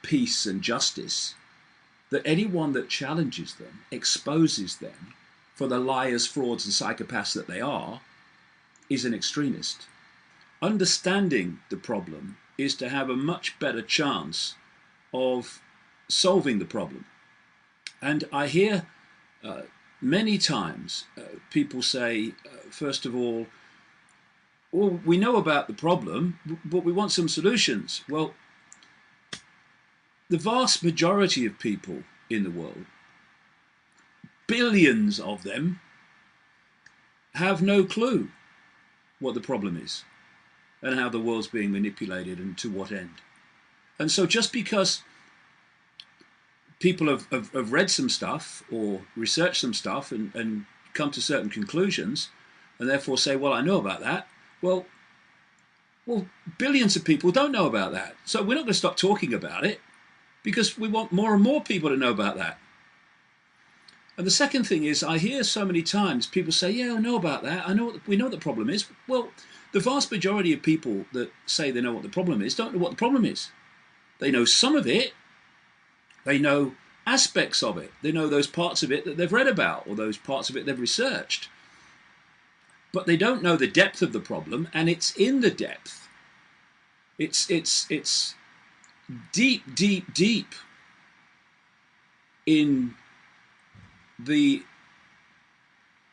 peace and justice, that anyone that challenges them, exposes them for the liars, frauds, and psychopaths that they are, is an extremist. Understanding the problem is to have a much better chance of solving the problem. And I hear many times people say, first of all, well, we know about the problem, but we want some solutions. Well, the vast majority of people in the world, billions of them, have no clue what the problem is and how the world's being manipulated and to what end. And so just because people have read some stuff or researched some stuff and come to certain conclusions and therefore say, well, I know about that. Well, billions of people don't know about that. So we're not going to stop talking about it because we want more and more people to know about that. And the second thing is, I hear so many times people say, yeah, I know about that. We know what the problem is. Well, the vast majority of people that say they know what the problem is don't know what the problem is. They know some of it. They know aspects of it. They know those parts of it that they've read about or those parts of it they've researched. But they don't know the depth of the problem, and it's in the depth. It's deep, deep, deep in the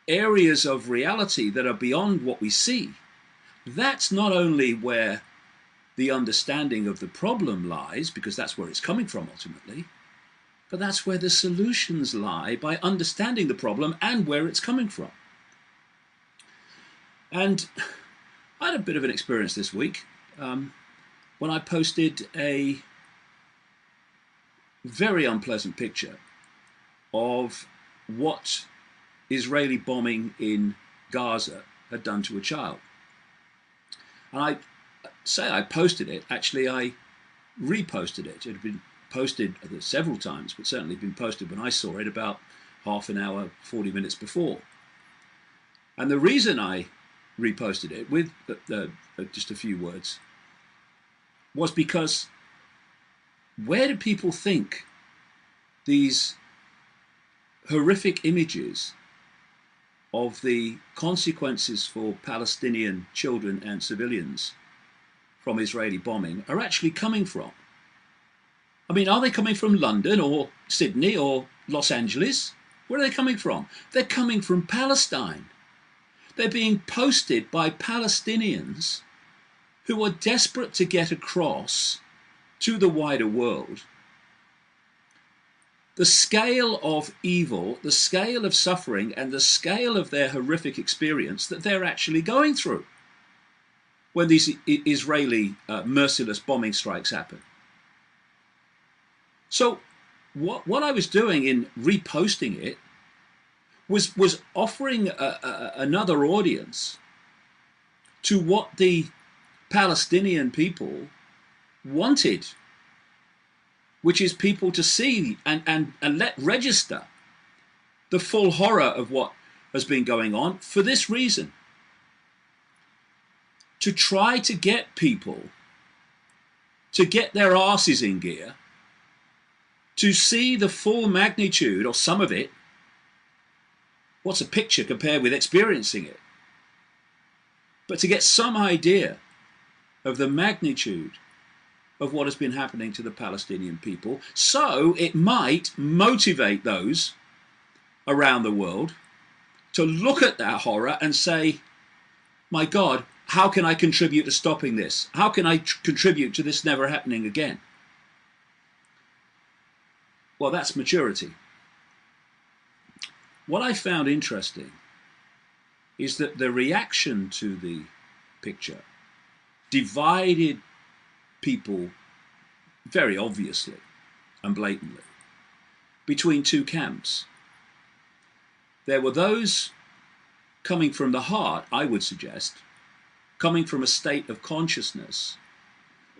areas of reality that are beyond what we see. That's not only where the understanding of the problem lies, because that's where it's coming from ultimately, but that's where the solutions lie, by understanding the problem and where it's coming from. And I had a bit of an experience this week when I posted a very unpleasant picture of what Israeli bombing in Gaza had done to a child. And I say I posted it, actually I reposted it. It had been posted several times, but certainly been posted when I saw it about half an hour, 40 minutes before. And the reason I reposted it with just a few words was because where do people think these horrific images of the consequences for Palestinian children and civilians from Israeli bombing are actually coming from? I mean, are they coming from London or Sydney or Los Angeles? Where are they coming from? They're coming from Palestine. They're being posted by Palestinians who are desperate to get across to the wider world the scale of evil, the scale of suffering, and the scale of their horrific experience that they're actually going through when these Israeli merciless bombing strikes happen. So what I was doing in reposting it was offering another audience to what the Palestinian people wanted, which is people to see and let register the full horror of what has been going on for this reason: to try to get people to get their asses in gear, to see the full magnitude, or some of it. What's a picture compared with experiencing it? But to get some idea of the magnitude of what has been happening to the Palestinian people, so it might motivate those around the world to look at that horror and say, my God, how can I contribute to stopping this? How can I contribute to this never happening again? Well, that's maturity. What I found interesting is that the reaction to the picture divided people very obviously and blatantly between two camps. There were those coming from the heart, I would suggest, coming from a state of consciousness,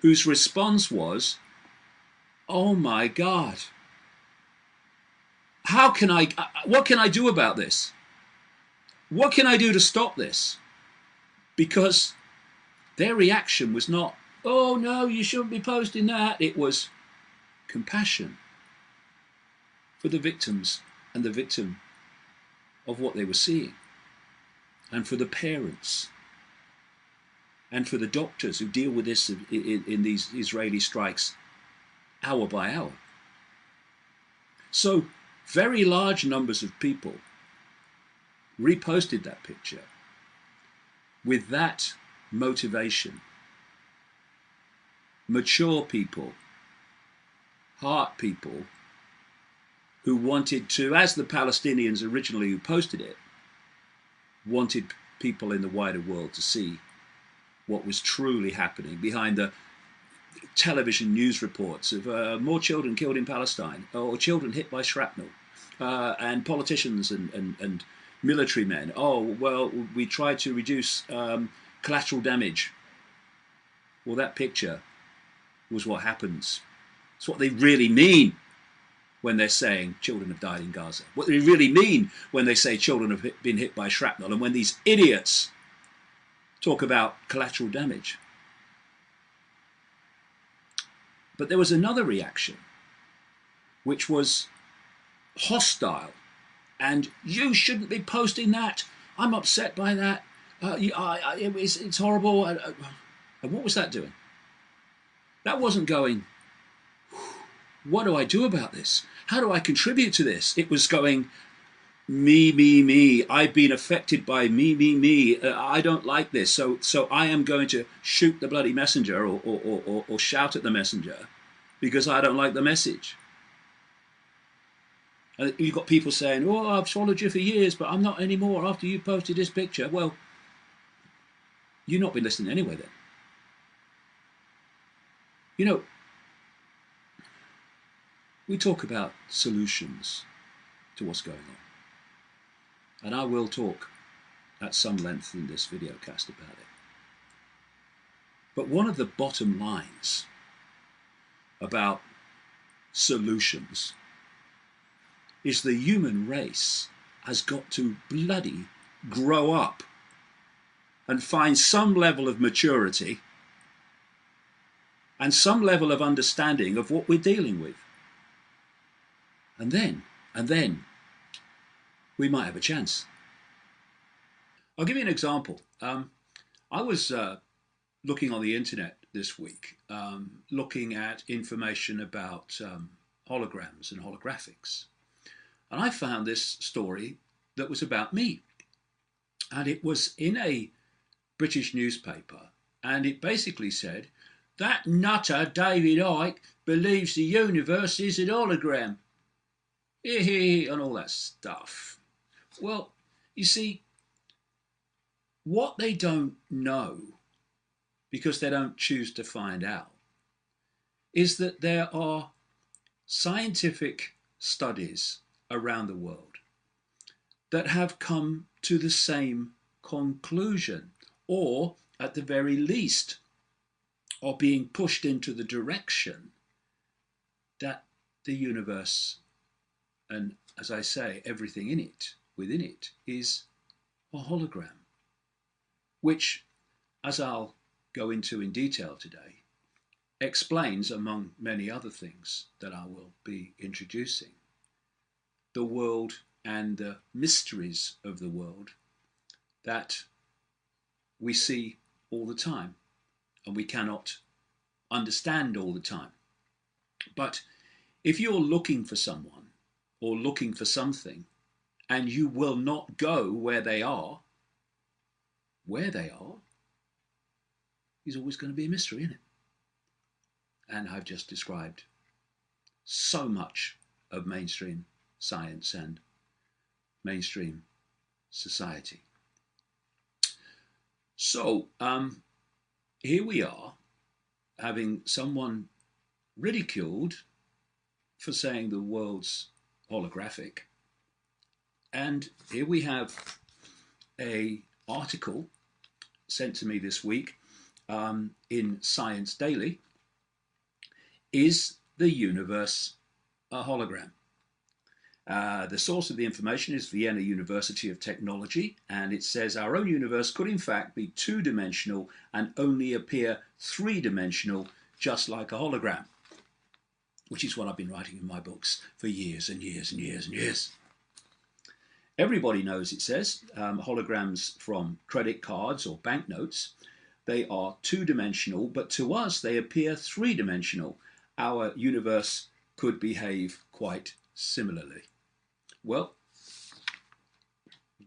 whose response was, oh my God, what can I do about this? What can I do to stop this? Because their reaction was not oh no, you shouldn't be posting that. It was compassion for the victims and the victim of what they were seeing, and for the parents, and for the doctors who deal with this in these Israeli strikes hour by hour. So very large numbers of people reposted that picture with that motivation. Mature people, heart people, who wanted to, as the Palestinians originally who posted it, wanted people in the wider world to see what was truly happening behind the television news reports of more children killed in Palestine, or children hit by shrapnel, and politicians and military men. Oh, well, we tried to reduce collateral damage. Well, that picture was what happens. It's what they really mean when they're saying children have died in Gaza. What they really mean when they say children have been hit by shrapnel, and when these idiots talk about collateral damage. But there was another reaction, which was hostile. And you shouldn't be posting that. I'm upset by that. It's horrible. And what was that doing? That wasn't going, what do I do about this? How do I contribute to this? It was going, me. I've been affected by me. I don't like this. So I am going to shoot the bloody messenger, or shout at the messenger because I don't like the message. And you've got people saying, oh, I've followed you for years, but I'm not anymore after you posted this picture. Well, you've not been listening anyway then. You know, we talk about solutions to what's going on. And I will talk at some length in this video cast about it. But one of the bottom lines about solutions is the human race has got to bloody grow up and find some level of maturity and some level of understanding of what we're dealing with. And then we might have a chance. I'll give you an example. I was looking on the internet this week, looking at information about holograms and holographics. And I found this story that was about me. And it was in a British newspaper. And it basically said, that nutter David Icke believes the universe is an hologram. And all that stuff. Well, you see, what they don't know, because they don't choose to find out, is that there are scientific studies around the world that have come to the same conclusion, or at the very least are being pushed into the direction that the universe, and as I say, everything in it, within it, is a hologram, which, as I'll go into in detail today, explains, among many other things that I will be introducing, the world and the mysteries of the world that we see all the time and we cannot understand all the time. But if you're looking for someone or looking for something and you will not go where they are is always going to be a mystery, isn't it? And I've just described so much of mainstream science and mainstream society. So here we are, having someone ridiculed for saying the world's holographic. And here we have an article sent to me this week in Science Daily. Is the universe a hologram? The source of the information is Vienna University of Technology, and it says our own universe could in fact be two-dimensional and only appear three-dimensional, just like a hologram, which is what I've been writing in my books for years and years and years and years. Everybody knows, it says, holograms from credit cards or banknotes. They are two-dimensional, but to us they appear three-dimensional. Our universe could behave quite similarly. Well,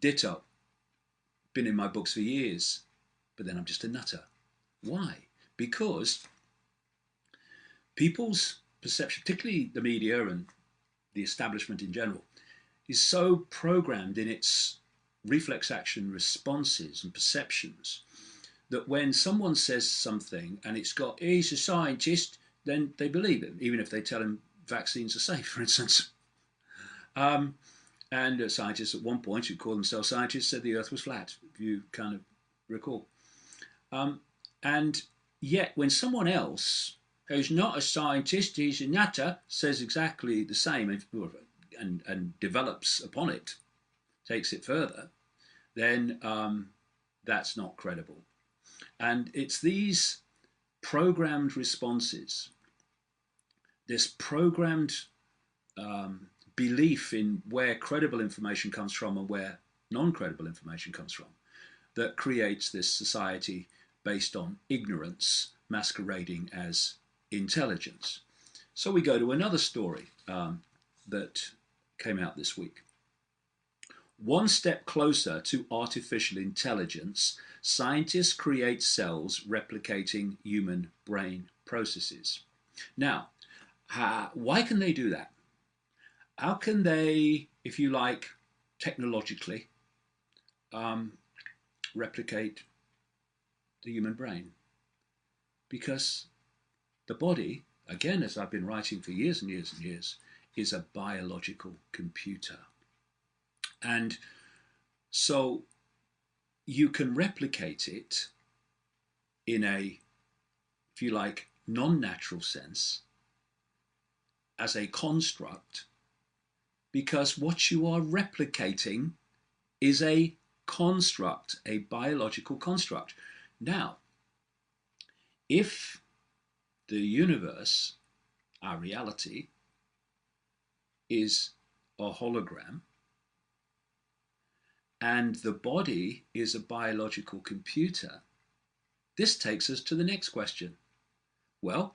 ditto. Been in my books for years, but then I'm just a nutter. Why? Because people's perception, particularly the media and the establishment in general, is so programmed in its reflex action responses and perceptions that when someone says something and it's got, he's a scientist, then they believe it, even if they tell him vaccines are safe, for instance. And scientists at one point, who called themselves scientists, said the earth was flat, if you kind of recall. And yet when someone else, who's not a scientist, he's a nutter, says exactly the same and develops upon it, takes it further, then that's not credible. And it's these programmed responses, this programmed belief in where credible information comes from and where non-credible information comes from, that creates this society based on ignorance masquerading as intelligence. So we go to another story that came out this week. One step closer to artificial intelligence, scientists create cells replicating human brain processes. Now, why can they do that? How can they, if you like, technologically replicate the human brain? Because the body, again, as I've been writing for years and years and years, is a biological computer. And so you can replicate it in a, if you like, non-natural sense as a construct, because what you are replicating is a construct, a biological construct. Now, if the universe, our reality, is a hologram, and the body is a biological computer, this takes us to the next question. Well,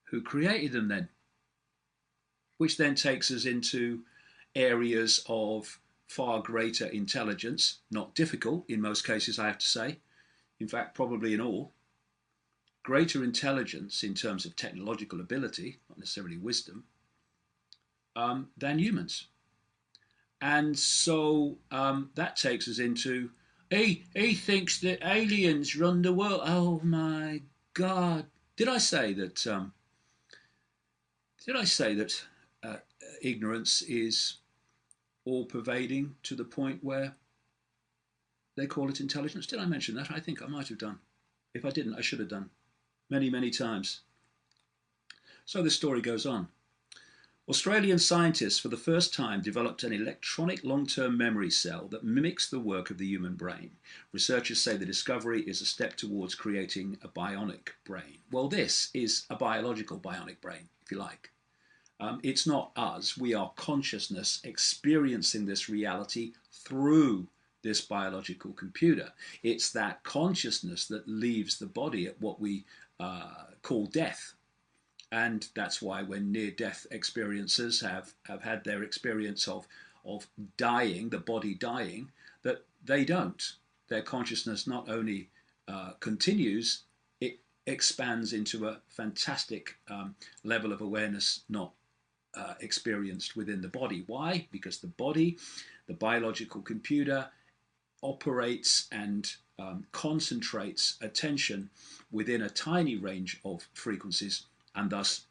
who created them then? Which then takes us into areas of far greater intelligence, not difficult in most cases, I have to say, in fact, probably in all, greater intelligence in terms of technological ability, not necessarily wisdom, than humans. And so that takes us into, he thinks that aliens run the world. Oh my God. Did I say that ignorance is all-pervading to the point where they call it intelligence? Did I mention that? I think I might have done. If I didn't, I should have done. Many, many times. So the story goes on. Australian scientists for the first time developed an electronic long-term memory cell that mimics the work of the human brain. Researchers say the discovery is a step towards creating a bionic brain. Well, this is a biological bionic brain, if you like. It's not us. We are consciousness experiencing this reality through this biological computer. It's that consciousnness that leaves the body at what we call death. And that's why when near-death experiencers have had their experience of dying, the body dying, that they don't. Their consciousness not only continues, it expands into a fantastic level of awareness not experienced within the body. Why? Because the body, the biological computer, operates and concentrates attention within a tiny range of frequencies, and thus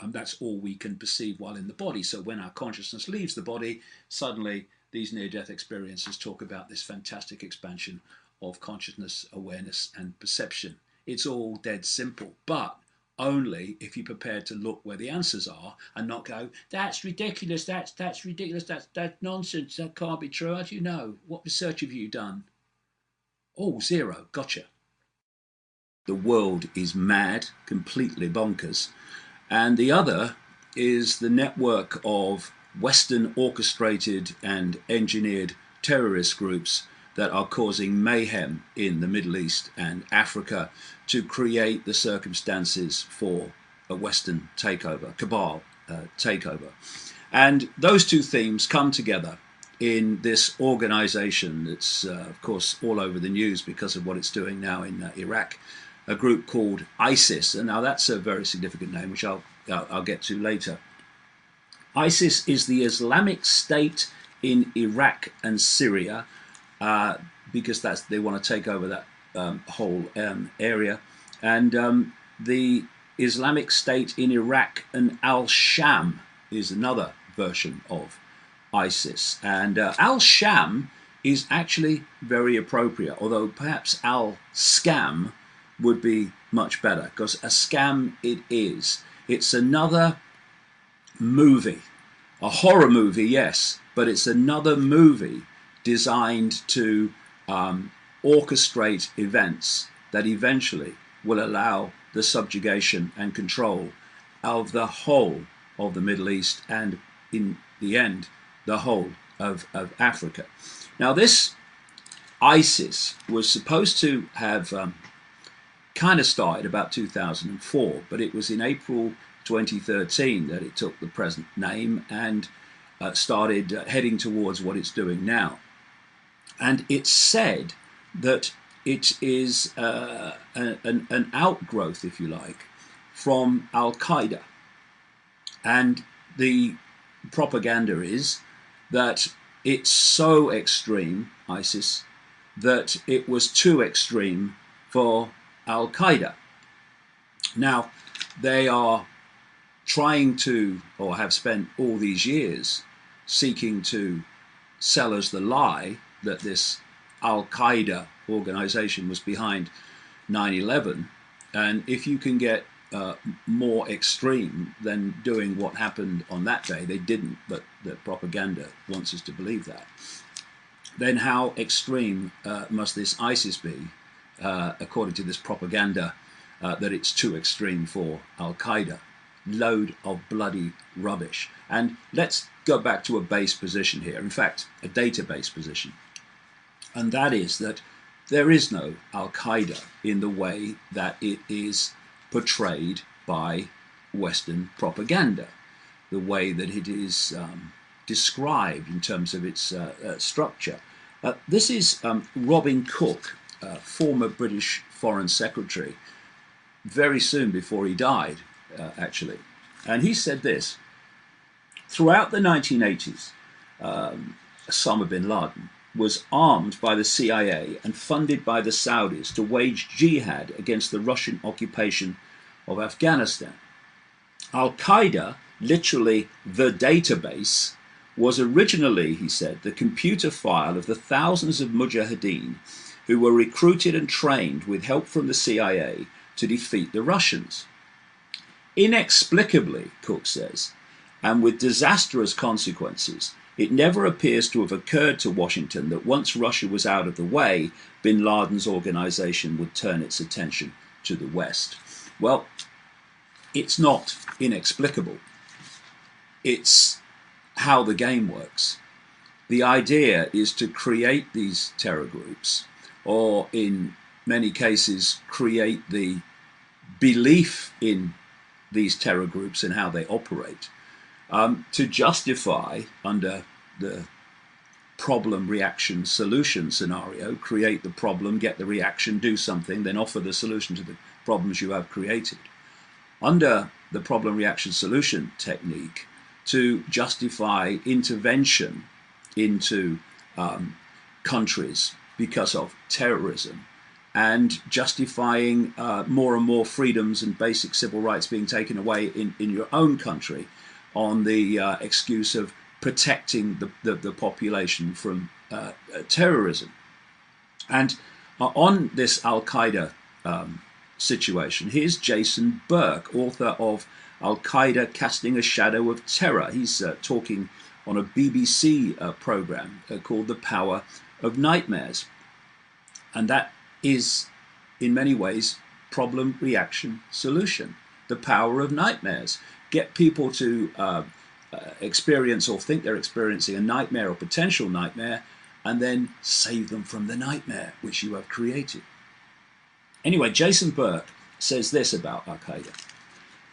that's all we can perceive while in the body. So when our consciousness leaves the body, suddenly these near-death experiences talk about this fantastic expansion of consciousness, awareness, and perception. It's all dead simple. But only if you're prepared to look where the answers are and not go, that's ridiculous, that's ridiculous, that's nonsense, that can't be true. How do you know? What research have you done? Oh, zero, gotcha. The world is mad, completely bonkers. And the other is the network of Western orchestrated and engineered terrorist groups that are causing mayhem in the Middle East and Africa to create the circumstances for a Western takeover, cabal takeover. And those two themes come together in this organization that's, of course, all over the news because of what it's doing now in Iraq, a group called ISIS. And now that's a very significant name, which I'll get to later. ISIS is the Islamic State in Iraq and Syria, because they want to take over that whole area. And the Islamic State in Iraq and Al-Sham is another version of ISIS. And Al-Sham is actually very appropriate, although perhaps Al-Scam would be much better, because a scam it is. It's another movie, a horror movie, yes, but it's another movie designed to orchestrate events that eventually will allow the subjugation and control of the whole of the Middle East and, in the end, the whole of Africa. Now, this ISIS was supposed to have kind of started about 2004, but it was in April 2013 that it took the present name and started heading towards what it's doing now. And it's said that it is an outgrowth, if you like, from Al-Qaeda. And the propaganda is that it's so extreme, ISIS, that it was too extreme for Al-Qaeda. Now, they are trying to, or have spent all these years, seeking to sell us the lie that this Al-Qaeda organization was behind 9/11. And if you can get more extreme than doing what happened on that day, they didn't, but the propaganda wants us to believe that, then how extreme must this ISIS be, according to this propaganda, that it's too extreme for Al-Qaeda? Load of bloody rubbish. And let's go back to a base position here, in fact, a database position. And that is that there is no Al-Qaeda in the way that it is portrayed by Western propaganda, the way that it is described in terms of its structure. This is Robin Cook, former British Foreign Secretary, very soon before he died, actually. And he said this: throughout the 1980s, Osama bin Laden was armed by the CIA and funded by the Saudis to wage jihad against the Russian occupation of Afghanistan. Al-Qaeda, literally the database, was originally, he said, the computer file of the thousands of mujahideen who were recruited and trained with help from the CIA to defeat the Russians. Inexplicably, Cook says, and with disastrous consequences, it never appears to have occurred to Washington that once Russia was out of the way, bin Laden's organization would turn its attention to the West. Well, it's not inexplicable. It's how the game works. The idea is to create these terror groups, or in many cases, create the belief in these terror groups and how they operate, to justify, under the problem, reaction, solution scenario, create the problem, get the reaction, do something, then offer the solution to the problems you have created. Under the problem, reaction, solution technique, to justify intervention into countries because of terrorism, and justifying more and more freedoms and basic civil rights being taken away in your own country on the excuse of protecting the population from terrorism. And on this Al-Qaeda situation. Here's Jason Burke, author of Al-Qaeda Casting a Shadow of Terror. He's talking on a BBC program called The Power of Nightmares. And that is, in many ways, problem, reaction, solution. The power of nightmares. Get people to experience or think they're experiencing a nightmare or potential nightmare, and then save them from the nightmare which you have created. Anyway, Jason Burke says this about Al-Qaeda.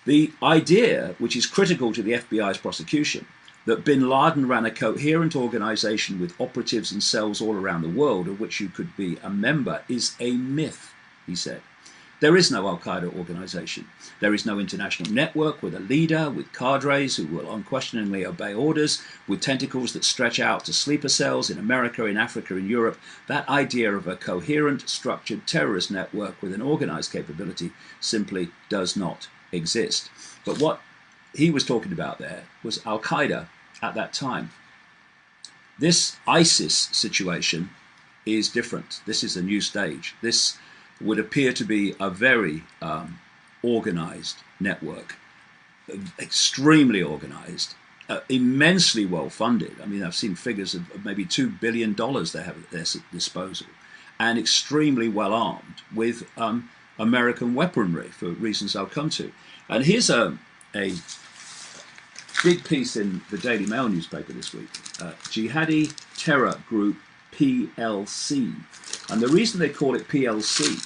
The idea, which is critical to the FBI's prosecution, that bin Laden ran a coherent organization with operatives and cells all around the world of which you could be a member is a myth, he said. There is no Al-Qaeda organization. There is no international network with a leader, with cadres who will unquestioningly obey orders, with tentacles that stretch out to sleeper cells in America, in Africa, in Europe. That idea of a coherent, structured terrorist network with an organized capability simply does not exist. But what he was talking about there was Al-Qaeda at that time. This ISIS situation is different. This is a new stage. This would appear to be a very organized network, extremely organized, immensely well funded. I mean, I've seen figures of maybe $2 billion they have at their disposal, and extremely well armed with American weaponry for reasons I'll come to. And here's a big piece in the Daily Mail newspaper this week, Jihadi Terror Group PLC. And the reason they call it PLC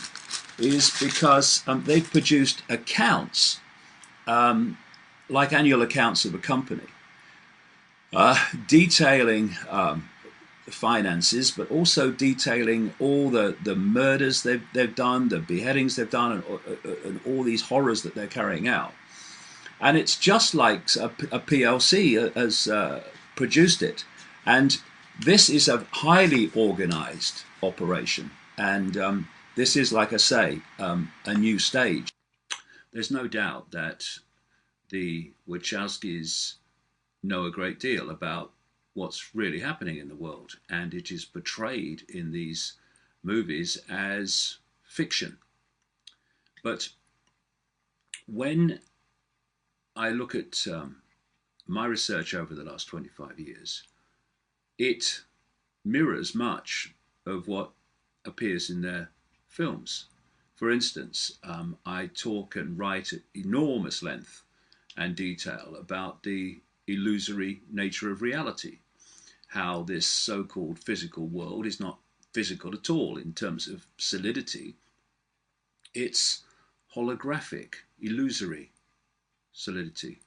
is because they've produced accounts, like annual accounts of a company, detailing the finances, but also detailing all the murders they've done, the beheadings they've done, and all these horrors that they're carrying out. And it's just like a PLC has produced it. And this is a highly organized operation. And this is, like I say, a new stage. There's no doubt that the Wachowskis know a great deal about what's really happening in the world. And it is portrayed in these movies as fiction. But when I look at my research over the last 25 years, it mirrors much of what appears in their films. For instance, I talk and write at enormous length and detail about the illusory nature of reality, how this so-called physical world is not physical at all in terms of solidity. It's holographic, illusory solidity.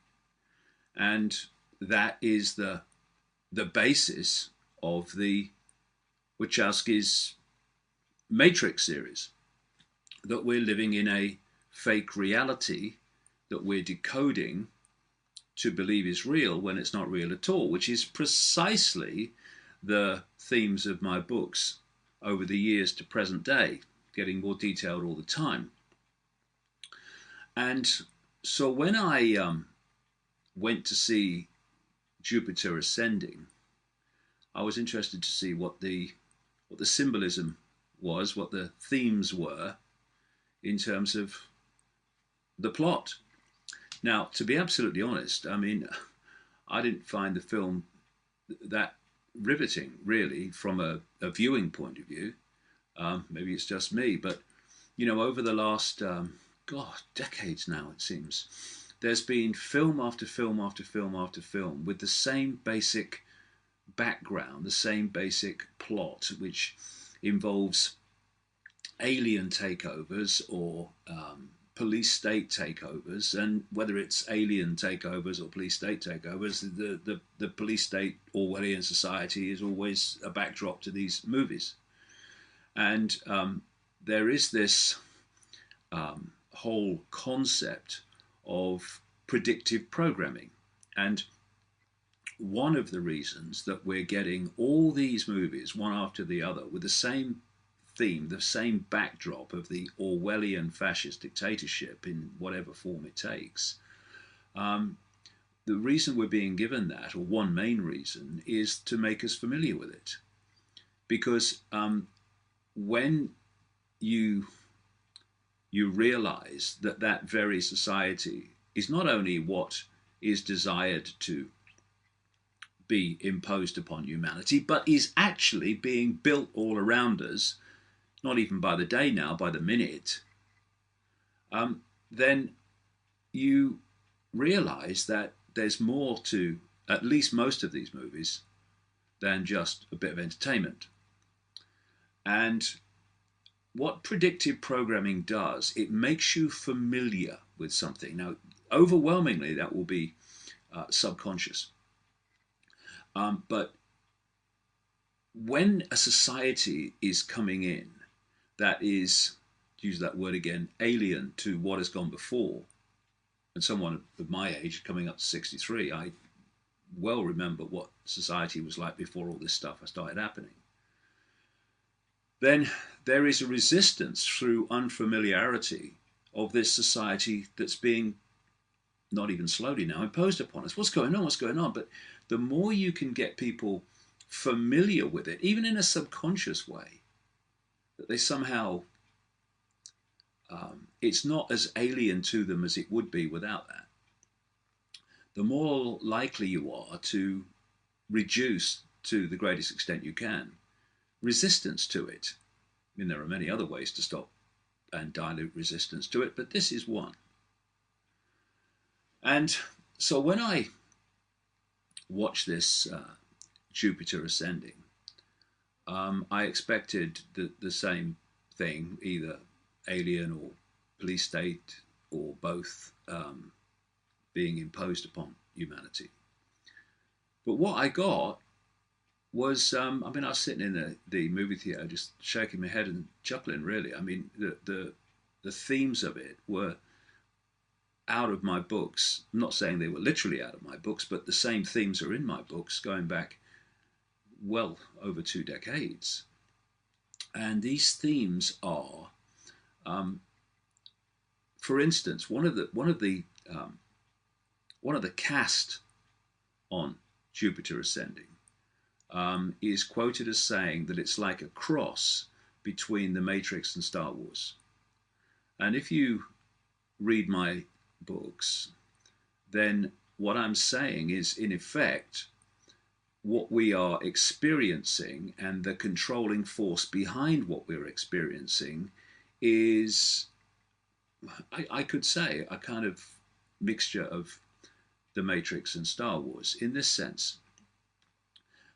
And that is the basis of the Wachowskis' Matrix series, that we're living in a fake reality that we're decoding to believe is real when it's not real at all, which is precisely the themes of my books over the years to present day, getting more detailed all the time. And so when I went to see Jupiter Ascending, I was interested to see what the symbolism was, what the themes were in terms of the plot. Now, to be absolutely honest, I mean, I didn't find the film that riveting, really, from a viewing point of view. Maybe it's just me, but, you know, over the last, decades now, it seems, there's been film after film after film after film with the same basic background, the same basic plot, which involves alien takeovers or police state takeovers. And whether it's alien takeovers or police state takeovers, the police state Orwellian society is always a backdrop to these movies. And there is this whole concept of predictive programming. And one of the reasons that we're getting all these movies, one after the other, with the same theme, the same backdrop of the Orwellian fascist dictatorship in whatever form it takes, the reason we're being given that, or one main reason, is to make us familiar with it. Because when you you realize that that very society is not only what is desired to be imposed upon humanity, but is actually being built all around us, not even by the day now, by the minute, then you realize that there's more to at least most of these movies than just a bit of entertainment. And what predictive programming does, it makes you familiar with something. Now, overwhelmingly, that will be subconscious. But when a society is coming in that is, to use that word again, alien to what has gone before, and someone of my age, coming up to 63, I well remember what society was like before all this stuff started happening, then there is a resistance through unfamiliarity of this society that's being, not even slowly now, imposed upon us. What's going on? What's going on? But the more you can get people familiar with it, even in a subconscious way, that they somehow, it's not as alien to them as it would be without that, the more likely you are to reduce, to the greatest extent you can, resistance to it. I mean, there are many other ways to stop and dilute resistance to it, but this is one. And so when I watched this Jupiter ascending, I expected the same thing, either alien or police state or both, being imposed upon humanity. But what I got was, I mean, I was sitting in the movie theater just shaking my head and chuckling, really. I mean, the themes of it were out of my books. I'm not saying they were literally out of my books, but the same themes are in my books going back well over 2 decades. And these themes are, for instance, one of the cast on Jupiter ascending is quoted as saying that it's like a cross between The Matrix and Star Wars. And if you read my books, then what I'm saying is, in effect, what we are experiencing and the controlling force behind what we're experiencing is, I could say, a kind of mixture of The Matrix and Star Wars in this sense.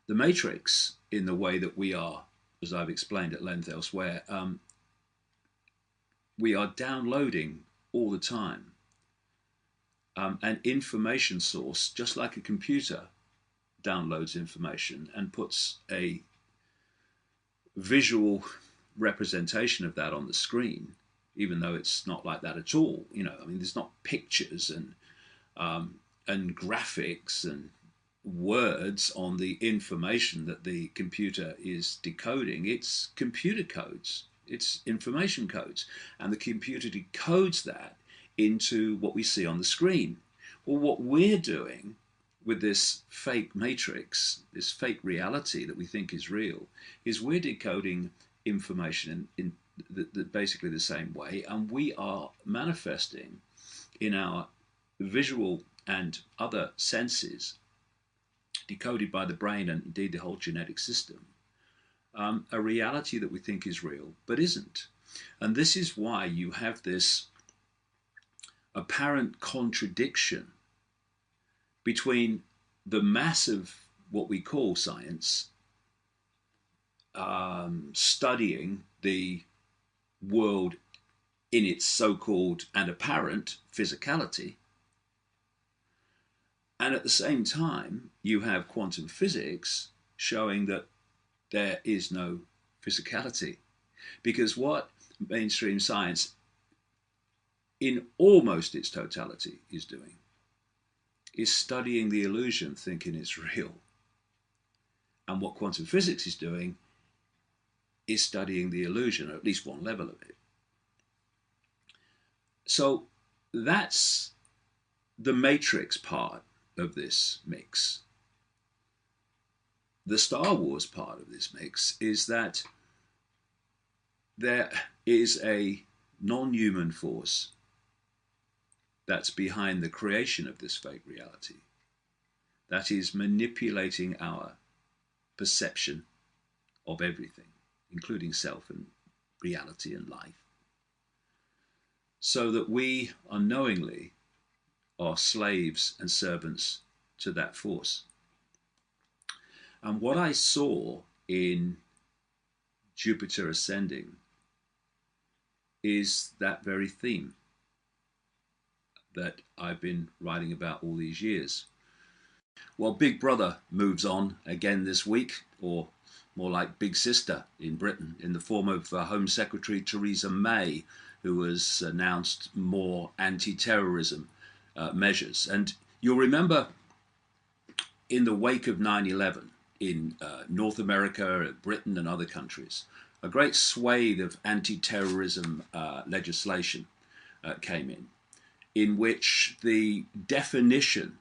The Matrix, in the way that we are, as I've explained at length elsewhere, we are downloading all the time an information source, just like a computer downloads information and puts a visual representation of that on the screen, even though it's not like that at all. You know, I mean, there's not pictures and graphics and words on the information that the computer is decoding. It's computer codes, it's information codes, and the computer decodes that into what we see on the screen. Well, what we're doing with this fake matrix, this fake reality that we think is real, is we're decoding information in basically the same way, and we are manifesting in our visual and other senses, decoded by the brain and indeed the whole genetic system, a reality that we think is real but isn't. And this is why you have this apparent contradiction between the massive, what we call science, studying the world in its so-called and apparent physicality, and at the same time you have quantum physics showing that there is no physicality. Because what mainstream science in almost its totality is doing is studying the illusion, thinking it's real. And what quantum physics is doing is studying the illusion, or at least one level of it. So that's the matrix part of this mix. The Star Wars part of this mix is that there is a non-human force that's behind the creation of this fake reality, that is manipulating our perception of everything, including self and reality and life, so that we unknowingly are slaves and servants to that force. And what I saw in Jupiter ascending is that very theme that I've been writing about all these years. Well, Big Brother moves on again this week, or more like Big Sister in Britain, in the form of Home Secretary Theresa May, who has announced more anti-terrorism measures. And you'll remember in the wake of 9/11 in North America, Britain and other countries, a great swathe of anti-terrorism legislation came in which the definition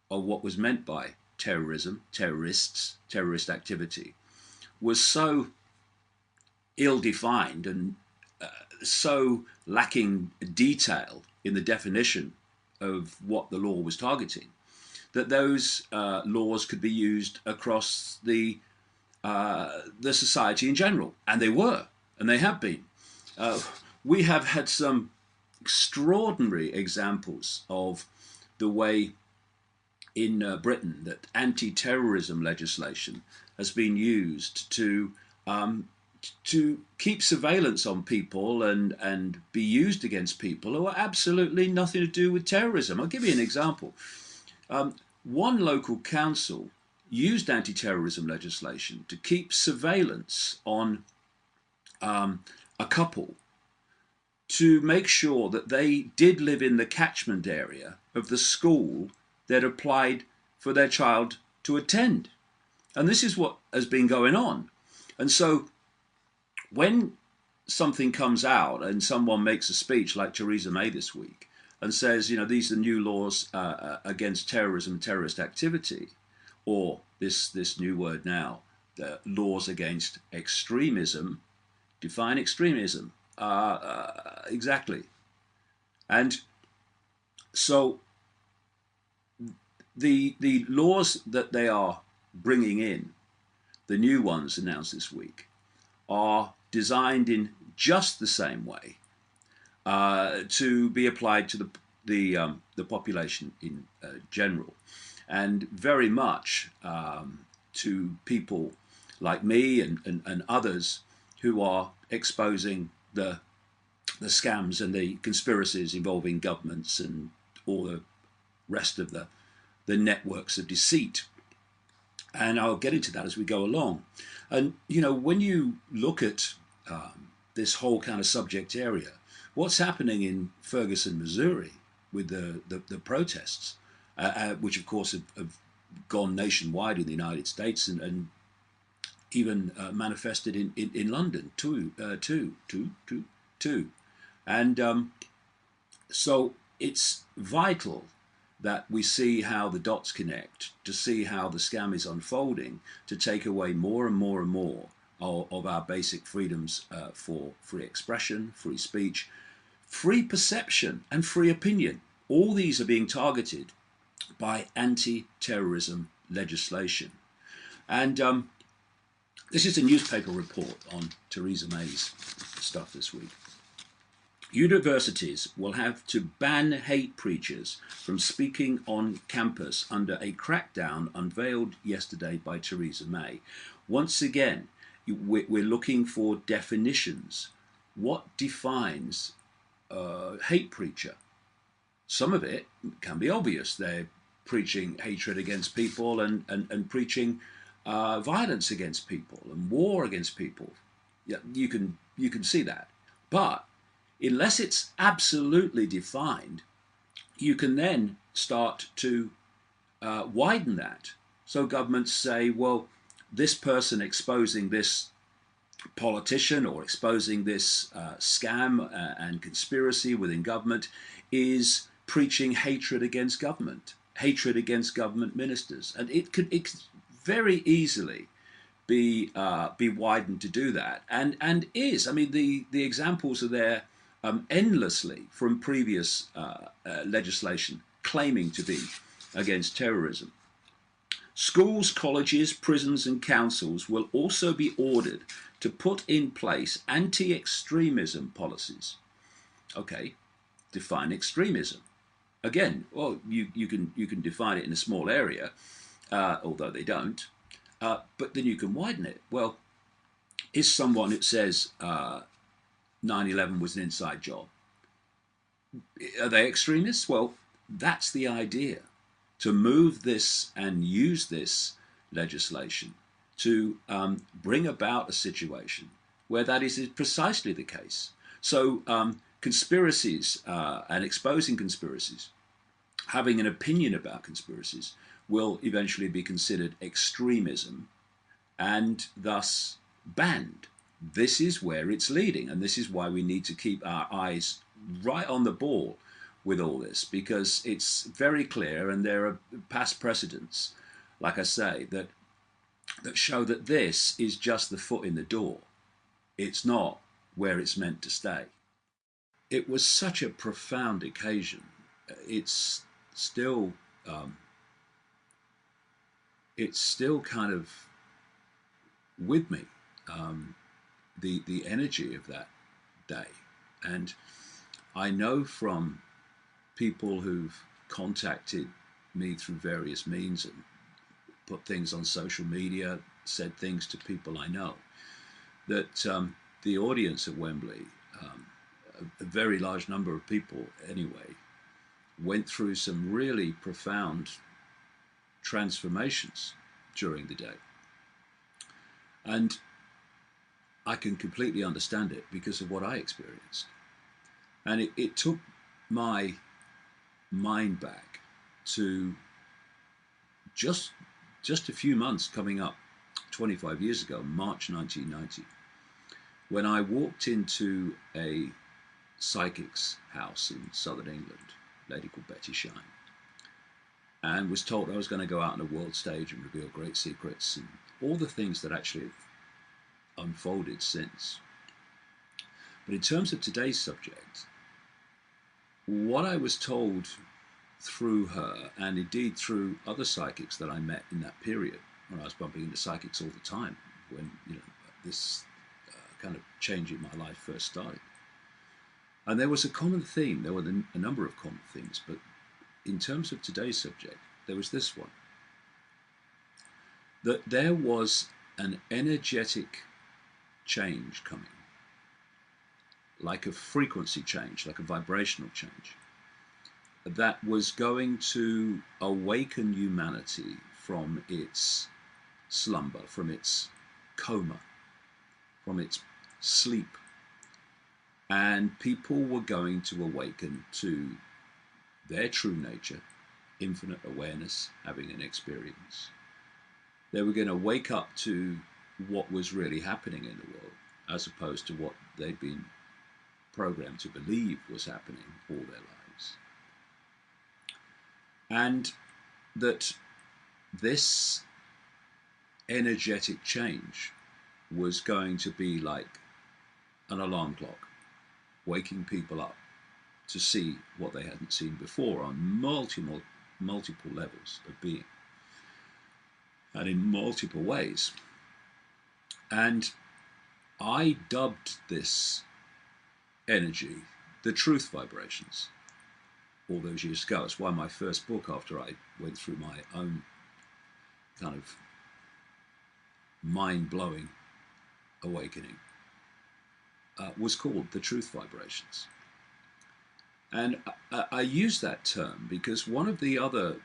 of what was meant by terrorism, terrorists, terrorist activity, was so ill-defined and so lacking detail in the definition of what the law was targeting, that those laws could be used across the society in general. And they were, and they have been. We have had some extraordinary examples of the way in Britain that anti-terrorism legislation has been used to keep surveillance on people and be used against people who are absolutely nothing to do with terrorism. I'll give you an example. One local council used anti-terrorism legislation to keep surveillance on a couple to make sure that they did live in the catchment area of the school that applied for their child to attend. And this is what has been going on. And so when something comes out and someone makes a speech like Theresa May this week and says, you know, these are new laws against terrorism and terrorist activity, or this new word now, the laws against extremism, define extremism. Exactly. And so the laws that they are bringing in, the new ones announced this week, are designed in just the same way to be applied to the population in general, and very much to people like me and others who are exposing the scams and the conspiracies involving governments and all the rest of the networks of deceit. And I'll get into that as we go along. And, you know, when you look at this whole kind of subject area, what's happening in Ferguson, Missouri with the protests, which of course have gone nationwide in the United States and even manifested in London too. And so it's vital that we see how the dots connect, to see how the scam is unfolding, to take away more and more and more of our basic freedoms for free expression, free speech, free perception, and free opinion. All these are being targeted by anti-terrorism legislation. And this is a newspaper report on Theresa May's stuff this week. Universities will have to ban hate preachers from speaking on campus under a crackdown unveiled yesterday by Theresa May. Once again, we're looking for definitions. What defines a hate preacher? Some of it can be obvious. They're preaching hatred against people and preaching violence against people and war against people. Yeah, you can see that. But unless it's absolutely defined, you can then start to widen that. So governments say, well, this person exposing this politician or exposing this scam and conspiracy within government is preaching hatred against government, hatred against government ministers. And it could very easily be widened to do that, and is. I mean, the examples are there endlessly from previous legislation claiming to be against terrorism. Schools, colleges, prisons, and councils will also be ordered to put in place anti-extremism policies. Okay, define extremism. Again, well, you can define it in a small area, although they don't. But then you can widen it. Well, is someone that says 9/11 was an inside job, are they extremists? Well, that's the idea, to move this and use this legislation to bring about a situation where that is precisely the case. So conspiracies and exposing conspiracies, having an opinion about conspiracies, will eventually be considered extremism and thus banned. This is where it's leading, and this is why we need to keep our eyes right on the ball with all this, because it's very clear, and there are past precedents, like I say, that show that this is just the foot in the door. It's not where it's meant to stay. It was such a profound occasion. It's still kind of with me, the energy of that day. And I know from people who've contacted me through various means and put things on social media, said things to people I know, that the audience at Wembley, a very large number of people anyway, went through some really profound transformations during the day. And I can completely understand it because of what I experienced. And it took my mind back to just a few months coming up 25 years ago, March 1990, when I walked into a psychic's house in southern England, a lady called Betty Shine, and was told I was going to go out on a world stage and reveal great secrets and all the things that actually have unfolded since. But in terms of today's subject, what I was told through her, and indeed through other psychics that I met in that period, when I was bumping into psychics all the time, when this kind of change in my life first started. And there was a common theme, there were a number of common themes, but in terms of today's subject, there was this one, that there was an energetic change coming, like a frequency change, like a vibrational change, that was going to awaken humanity from its slumber, from its coma, from its sleep. And people were going to awaken to their true nature, infinite awareness, having an experience. They were going to wake up to what was really happening in the world, as opposed to what they'd been programmed to believe was happening all their lives. And that this energetic change was going to be like an alarm clock, waking people up to see what they hadn't seen before on multiple levels of being, and in multiple ways. And I dubbed this energy the truth vibrations all those years ago. It's why my first book, after I went through my own kind of mind-blowing awakening, was called The Truth Vibrations. And I use that term because one of the other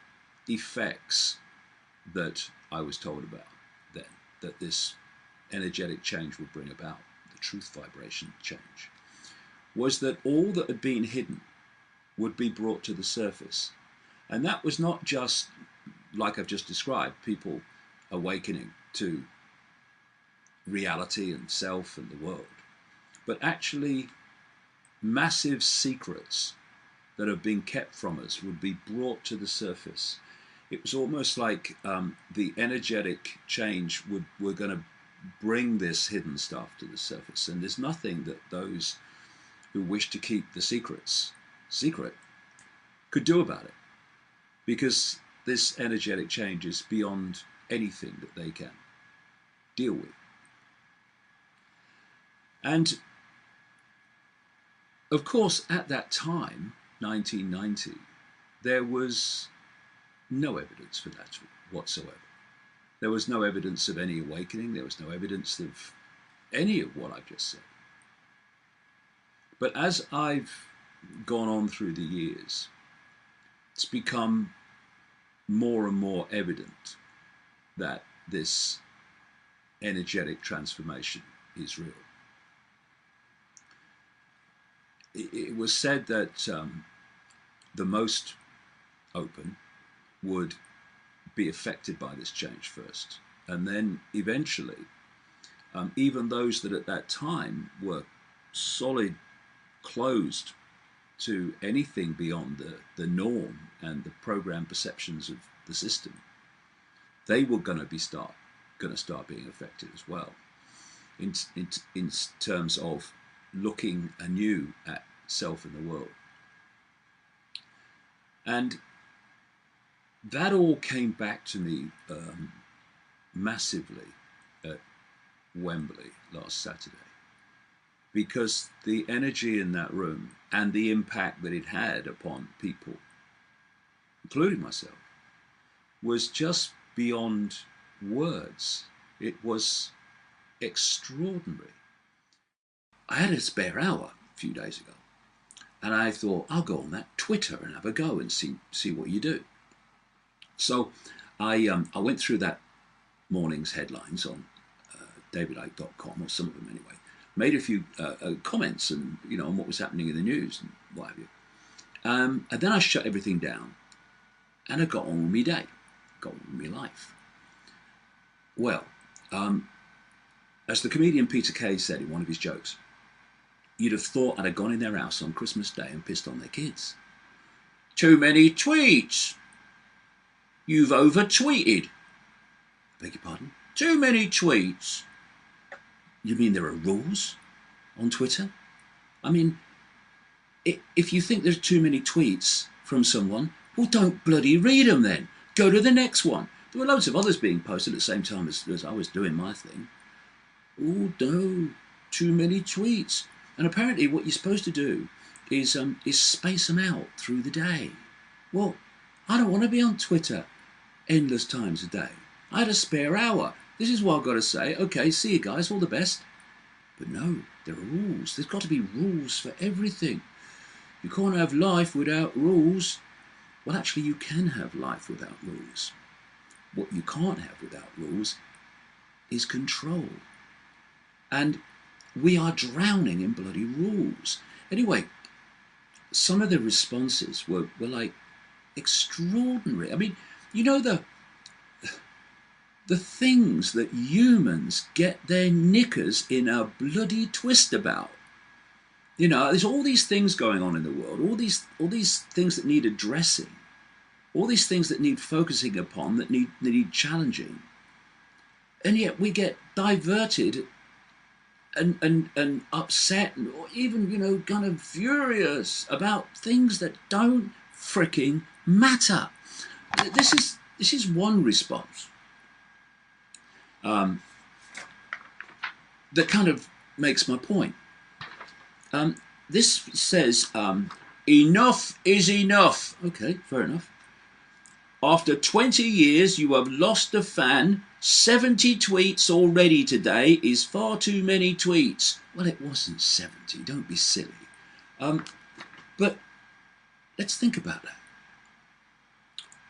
effects that I was told about then, that this energetic change would bring about, the truth vibration change, was that all that had been hidden would be brought to the surface. And that was not just, like I've just described, people awakening to reality and self and the world, but actually massive secrets that have been kept from us would be brought to the surface. It was almost like the energetic change were going to bring this hidden stuff to the surface. And there's nothing that those who wish to keep the secrets secret could do about it, because this energetic change is beyond anything that they can deal with. And of course, at that time, 1990, there was no evidence for that whatsoever. There was no evidence of any awakening. There was no evidence of any of what I've just said. But as I've gone on through the years, it's become more and more evident that this energetic transformation is real. It was said that the most open would be affected by this change first, and then eventually even those that at that time were solid closed to anything beyond the norm and the programmed perceptions of the system, they were going to start being affected as well, in terms of looking anew at self and the world. And that all came back to me massively at Wembley last Saturday, because the energy in that room and the impact that it had upon people, including myself, was just beyond words. It was extraordinary. I had a spare hour a few days ago, and I thought, I'll go on that Twitter and have a go and see what you do. So I went through that morning's headlines on davidicke.com, or some of them anyway, made a few comments and on what was happening in the news and what have you. And then I shut everything down, and I got on with my day, got on with my life. Well, as the comedian Peter Kay said in one of his jokes, you'd have thought I'd have gone in their house on Christmas Day and pissed on their kids. Too many tweets. You've over-tweeted. Beg your pardon? Too many tweets. You mean there are rules on Twitter? I mean, if you think there's too many tweets from someone, well, don't bloody read them then. Go to the next one. There were loads of others being posted at the same time as I was doing my thing. Oh, no, too many tweets. And apparently what you're supposed to do is space them out through the day. Well, I don't want to be on Twitter endless times a day. I had a spare hour. This is what I've got to say. Okay, see you guys, all the best. But no, there are rules. There's got to be rules for everything. You can't have life without rules. Well, actually, you can have life without rules. What you can't have without rules is control. And we are drowning in bloody rules. Anyway, some of the responses were like extraordinary. I mean, the things that humans get their knickers in a bloody twist about. There's all these things going on in the world, all these things that need addressing, all these things that need focusing upon, that need challenging. And yet we get diverted and upset, or even, kind of furious about things that don't freaking matter. This is one response that kind of makes my point. This says, enough is enough. Okay, fair enough. After 20 years, you have lost a fan. 70 tweets already today is far too many tweets. Well, it wasn't 70. Don't be silly. But let's think about that.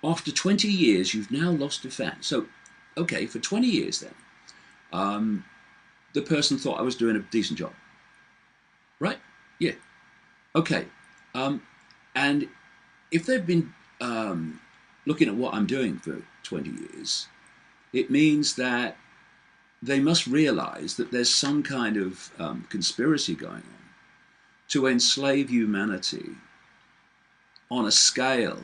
After 20 years, you've now lost a fan. So, okay, for 20 years then, the person thought I was doing a decent job. Right? Yeah. Okay. And if they've been looking at what I'm doing for 20 years, it means that they must realize that there's some kind of conspiracy going on to enslave humanity on a scale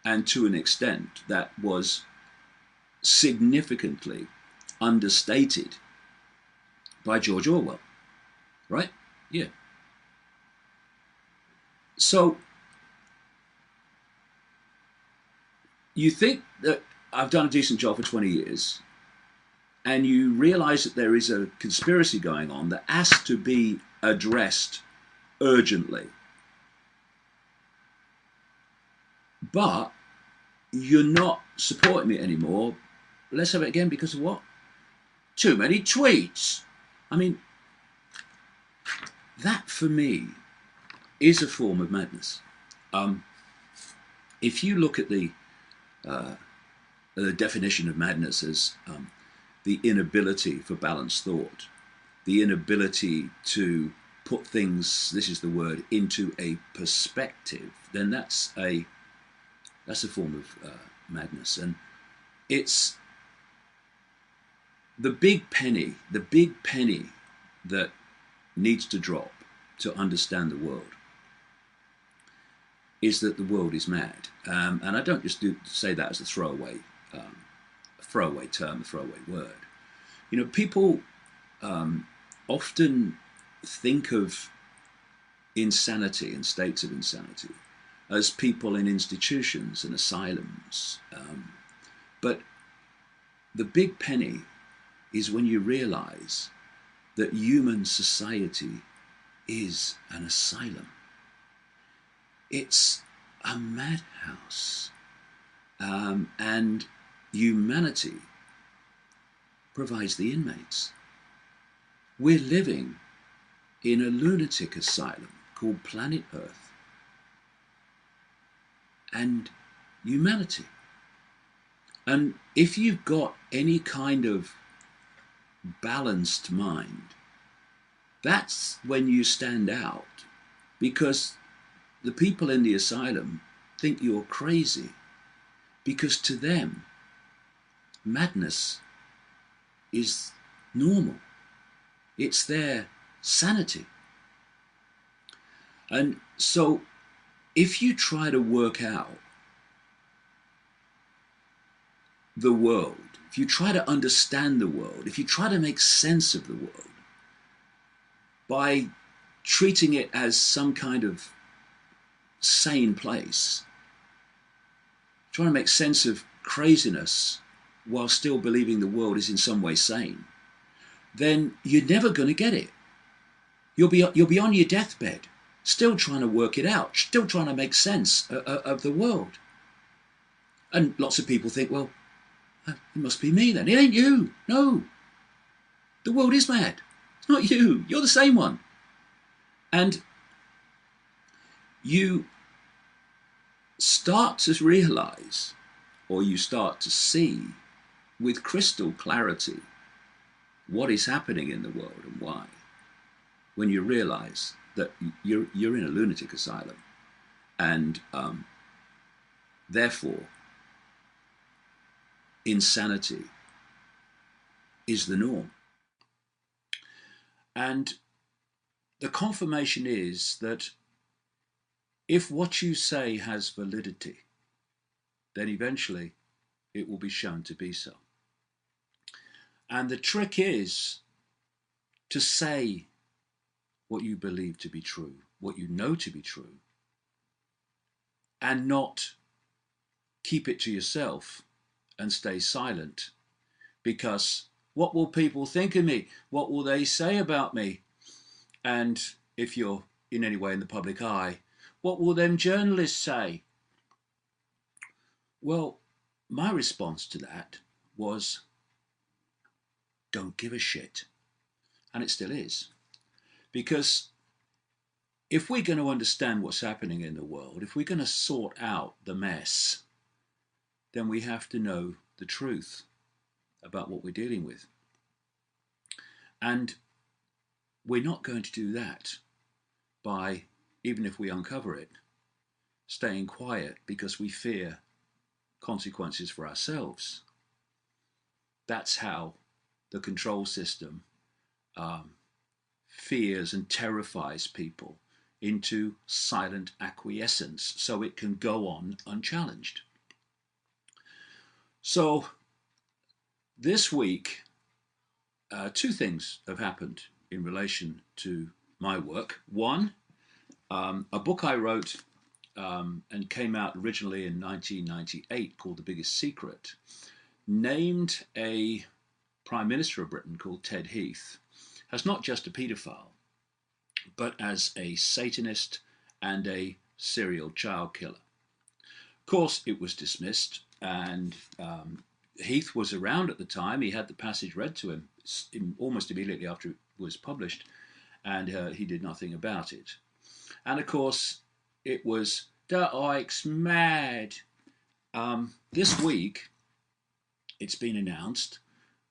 and to an extent that was significantly understated by George Orwell. Right? Yeah. So you think that I've done a decent job for 20 years, and you realize that there is a conspiracy going on that has to be addressed urgently. But you're not supporting me anymore. Let's have it again because of what? Too many tweets. I mean, that for me is a form of madness. Um, if you look at the definition of madness as the inability for balanced thought, the inability to put things, this is the word, into a perspective, then that's a form of madness. And it's the big penny that needs to drop to understand the world is that the world is mad. And I don't just say that as a throwaway term, a throwaway word. You know, people often think of insanity and states of insanity as people in institutions and asylums. But the big penny is when you realize that human society is an asylum. It's a madhouse. And humanity provides the inmates. We're living in a lunatic asylum called planet Earth and humanity. And if you've got any kind of balanced mind, that's when you stand out, because the people in the asylum think you're crazy, because to them, madness is normal. It's their sanity. And so if you try to work out the world, if you try to understand the world, if you try to make sense of the world by treating it as some kind of sane place, trying to make sense of craziness while still believing the world is in some way sane, then you're never going to get it. You'll be on your deathbed, still trying to work it out, still trying to make sense of the world. And lots of people think, well, it must be me then. It ain't you. No. The world is mad. It's not you. You're the same one. And you start to realize, or you start to see with crystal clarity, what is happening in the world and why, when you realize that you're in a lunatic asylum, and therefore insanity is the norm. And the confirmation is that if what you say has validity, then eventually it will be shown to be so. And the trick is to say what you believe to be true, what you know to be true, and not keep it to yourself and stay silent. Because what will people think of me? What will they say about me? And if you're in any way in the public eye, what will them journalists say? Well, my response to that was, don't give a shit. And it still is. Because if we're going to understand what's happening in the world, if we're going to sort out the mess, then we have to know the truth about what we're dealing with. And we're not going to do that by, even if we uncover it, staying quiet because we fear consequences for ourselves. That's how the control system fears and terrifies people into silent acquiescence so it can go on unchallenged. So this week, two things have happened in relation to my work. One, A book I wrote and came out originally in 1998 called The Biggest Secret named a Prime Minister of Britain called Ted Heath as not just a paedophile, but as a Satanist and a serial child killer. Of course, it was dismissed, and Heath was around at the time. He had the passage read to him almost immediately after it was published, and he did nothing about it. And of course, it was the Ike's mad. This week, it's been announced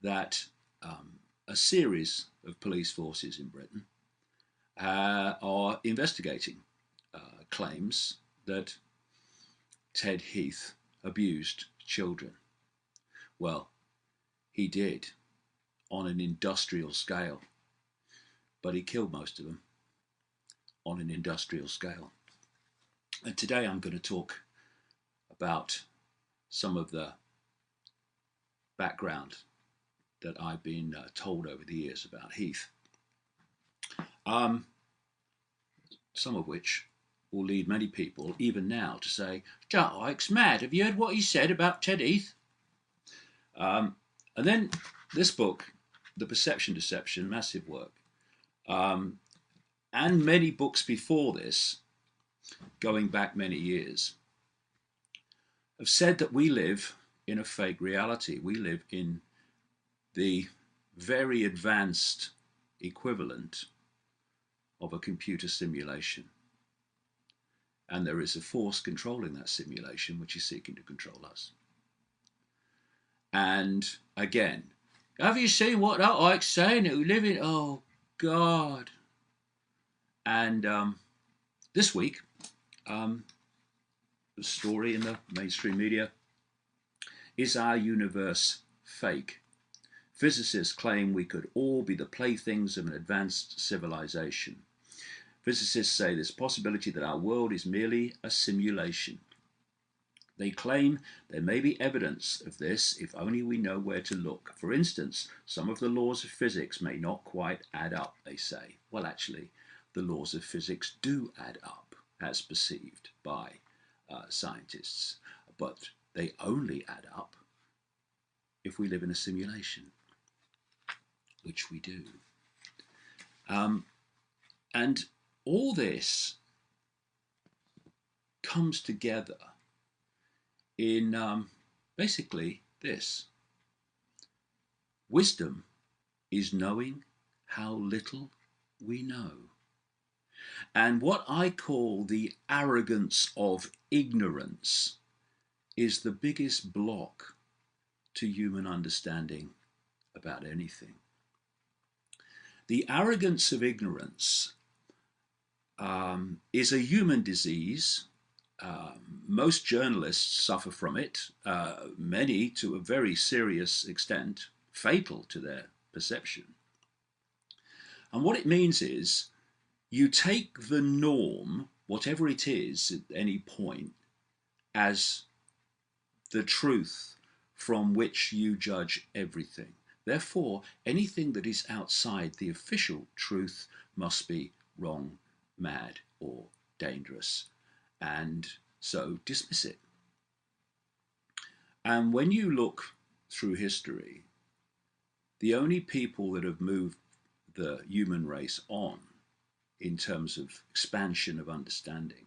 that a series of police forces in Britain are investigating claims that Ted Heath abused children. Well, he did on an industrial scale, but he killed most of them on an industrial scale. And today I'm going to talk about some of the background that I've been told over the years about Heath. Some of which will lead many people, even now, to say, "That Ike's mad. Have you heard what he said about Ted Heath?" And then this book, The Perception Deception, massive work, and many books before this, going back many years, have said that we live in a fake reality. We live in the very advanced equivalent of a computer simulation. And there is a force controlling that simulation which is seeking to control us. And again, have you seen what that Ike's saying that we live in? Oh, God. And this week, the story in the mainstream media is our universe fake? Physicists claim we could all be the playthings of an advanced civilization. Physicists say there's a possibility that our world is merely a simulation. They claim there may be evidence of this if only we know where to look. For instance, some of the laws of physics may not quite add up, they say. Well, actually, the laws of physics do add up, as perceived by scientists. But they only add up if we live in a simulation, which we do. And all this comes together in basically this. Wisdom is knowing how little we know. And what I call the arrogance of ignorance is the biggest block to human understanding about anything. The arrogance of ignorance is a human disease. Most journalists suffer from it, many to a very serious extent, fatal to their perception. And what it means is you take the norm, whatever it is at any point, as the truth from which you judge everything. Therefore, anything that is outside the official truth must be wrong, mad, or dangerous. And so dismiss it. And when you look through history, the only people that have moved the human race on in terms of expansion of understanding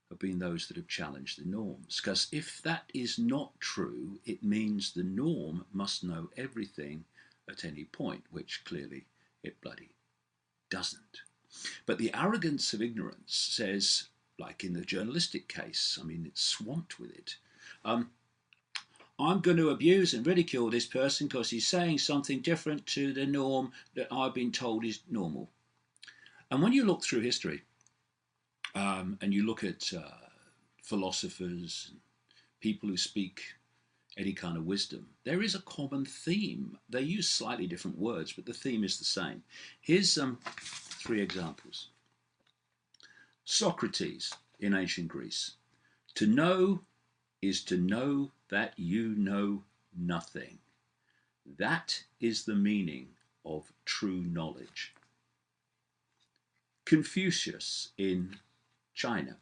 have been those that have challenged the norms. Because if that is not true, it means the norm must know everything at any point, which clearly it bloody doesn't. But the arrogance of ignorance says, like in the journalistic case, I mean, it's swamped with it. I'm going to abuse and ridicule this person because he's saying something different to the norm that I've been told is normal. And when you look through history, and you look at philosophers, people who speak any kind of wisdom, there is a common theme. They use slightly different words, but the theme is the same. Here's 3 examples. Socrates in ancient Greece. To know is to know that you know nothing. That is the meaning of true knowledge. Confucius in China.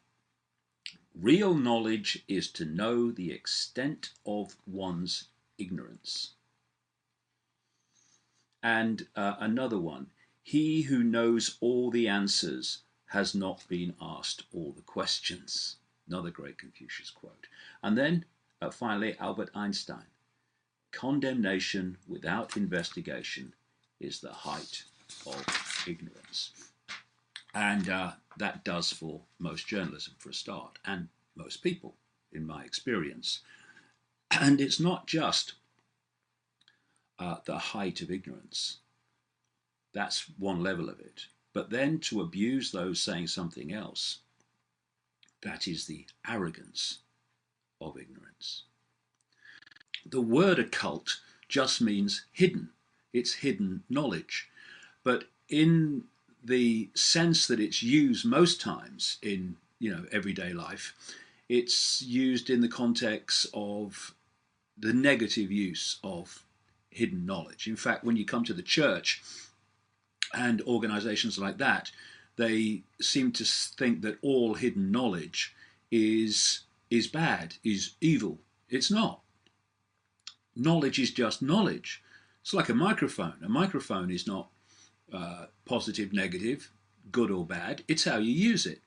Real knowledge is to know the extent of one's ignorance. And another one, he who knows all the answers has not been asked all the questions. Another great Confucius quote. And then finally, Albert Einstein. Condemnation without investigation is the height of ignorance. And that does for most journalism, for a start, and most people, in my experience. And it's not just the height of ignorance. That's one level of it. But then to abuse those saying something else, that is the arrogance of ignorance. The word occult just means hidden. It's hidden knowledge. But in the sense that it's used most times in everyday life, it's used in the context of the negative use of hidden knowledge. In fact, when you come to the church and organizations like that, they seem to think that all hidden knowledge is bad, is evil. It's not. Knowledge is just knowledge. It's like a microphone. A microphone is not positive, negative, good or bad. It's how you use it.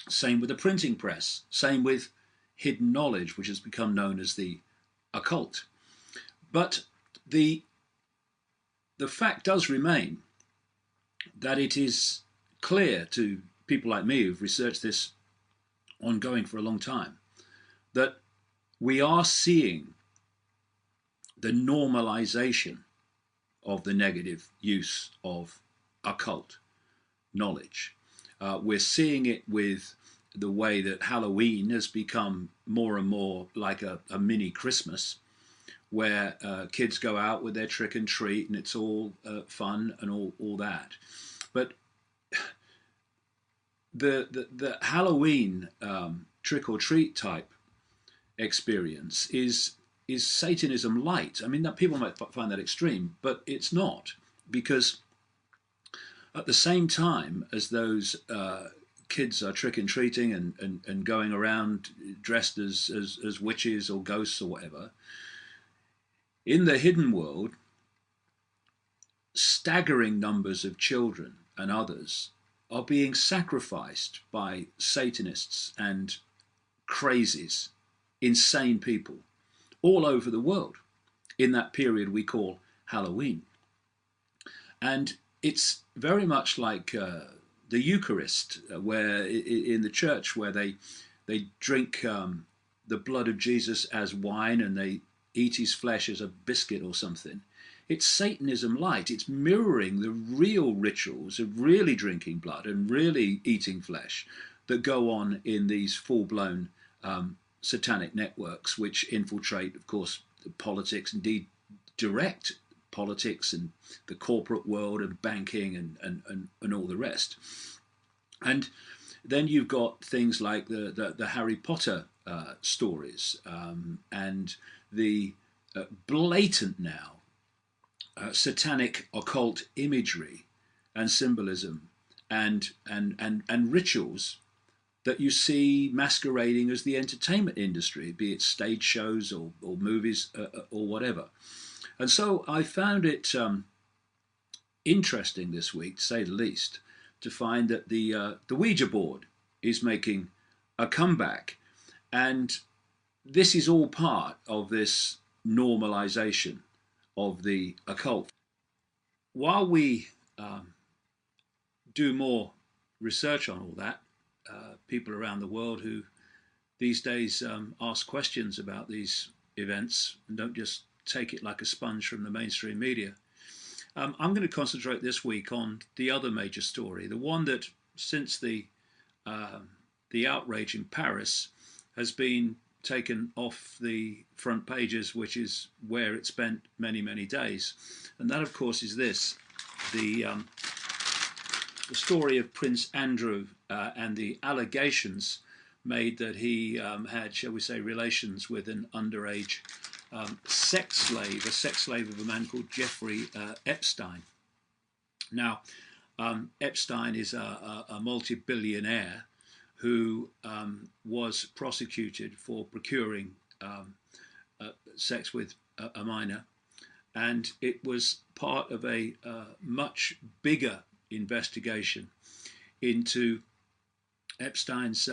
Same with a printing press. Same with hidden knowledge, which has become known as the occult. But the fact does remain that it is clear to people like me who've researched this ongoing for a long time that we are seeing the normalization of the negative use of occult knowledge. We're seeing it with the way that Halloween has become more and more like a mini Christmas, where kids go out with their trick and treat and it's all fun and all that. But the Halloween trick or treat type experience is Satanism light. I mean, that people might find that extreme, but it's not, because at the same time as those kids are trick and treating and going around dressed as witches or ghosts or whatever, in the hidden world, staggering numbers of children and others are being sacrificed by Satanists and crazies, insane people, all over the world in that period we call Halloween. And it's very much like the Eucharist, where in the church, where they drink the blood of Jesus as wine and they eat his flesh as a biscuit or something. It's Satanism light. It's mirroring the real rituals of really drinking blood and really eating flesh that go on in these full-blown satanic networks, which infiltrate, of course, politics, indeed direct politics and the corporate world and banking and all the rest. And then you've got things like the Harry Potter stories and the blatant now satanic occult imagery and symbolism and rituals that you see masquerading as the entertainment industry, be it stage shows or movies or whatever. And so I found it interesting this week, to say the least, to find that the Ouija board is making a comeback. And this is all part of this normalization of the occult. While we do more research on all that, people around the world who these days ask questions about these events and don't just take it like a sponge from the mainstream media. I'm going to concentrate this week on the other major story, the one that since the outrage in Paris has been taken off the front pages, which is where it spent many, many days. And that, of course, is this, the story of Prince Andrew and the allegations made that he had, shall we say, relations with an underage sex slave of a man called Jeffrey Epstein. Now, Epstein is a multi-billionaire who was prosecuted for procuring sex with a minor, and it was part of a much bigger investigation into Epstein's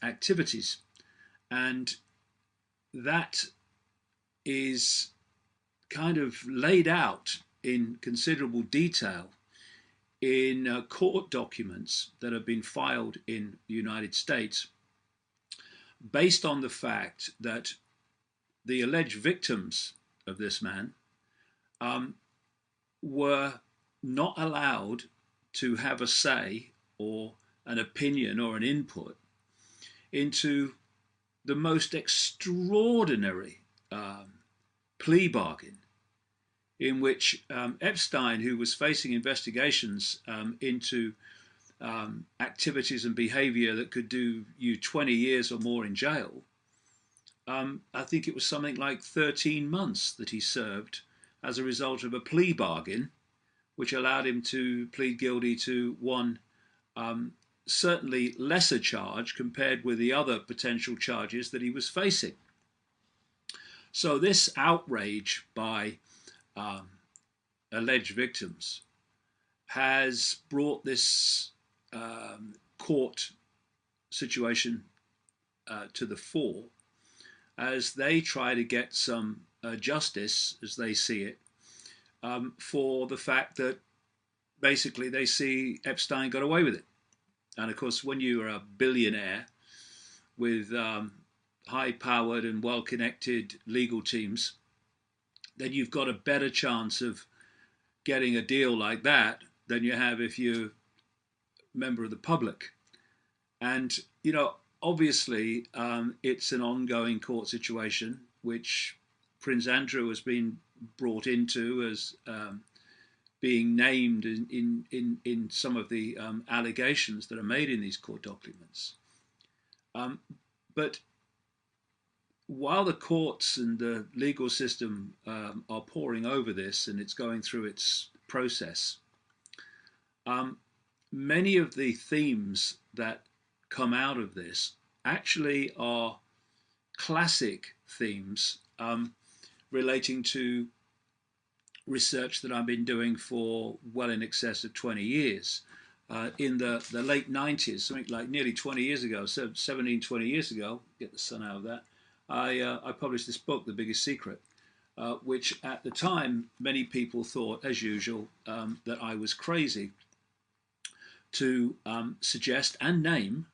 activities, and that is kind of laid out in considerable detail in court documents that have been filed in the United States, based on the fact that the alleged victims of this man were not allowed to have a say or an opinion or an input into the most extraordinary plea bargain in which Epstein, who was facing investigations into activities and behavior that could do you 20 years or more in jail, I think it was something like 13 months that he served as a result of a plea bargain, which allowed him to plead guilty to one certainly lesser charge compared with the other potential charges that he was facing. So this outrage by alleged victims has brought this court situation to the fore as they try to get some justice, as they see it, for the fact that basically they see Epstein got away with it. And of course, when you are a billionaire with high-powered and well-connected legal teams, then you've got a better chance of getting a deal like that than you have if you're a member of the public. And, you know, obviously, it's an ongoing court situation, which Prince Andrew has been brought into as being named in some of the allegations that are made in these court documents. But while the courts and the legal system are poring over this and it's going through its process, many of the themes that come out of this actually are classic themes relating to research that I've been doing for well in excess of 20 years. In the late 90s, something like nearly 20 years ago, so 17, 20 years ago, get the sun out of that, I published this book, The Biggest Secret, which at the time many people thought, as usual, that I was crazy to suggest and name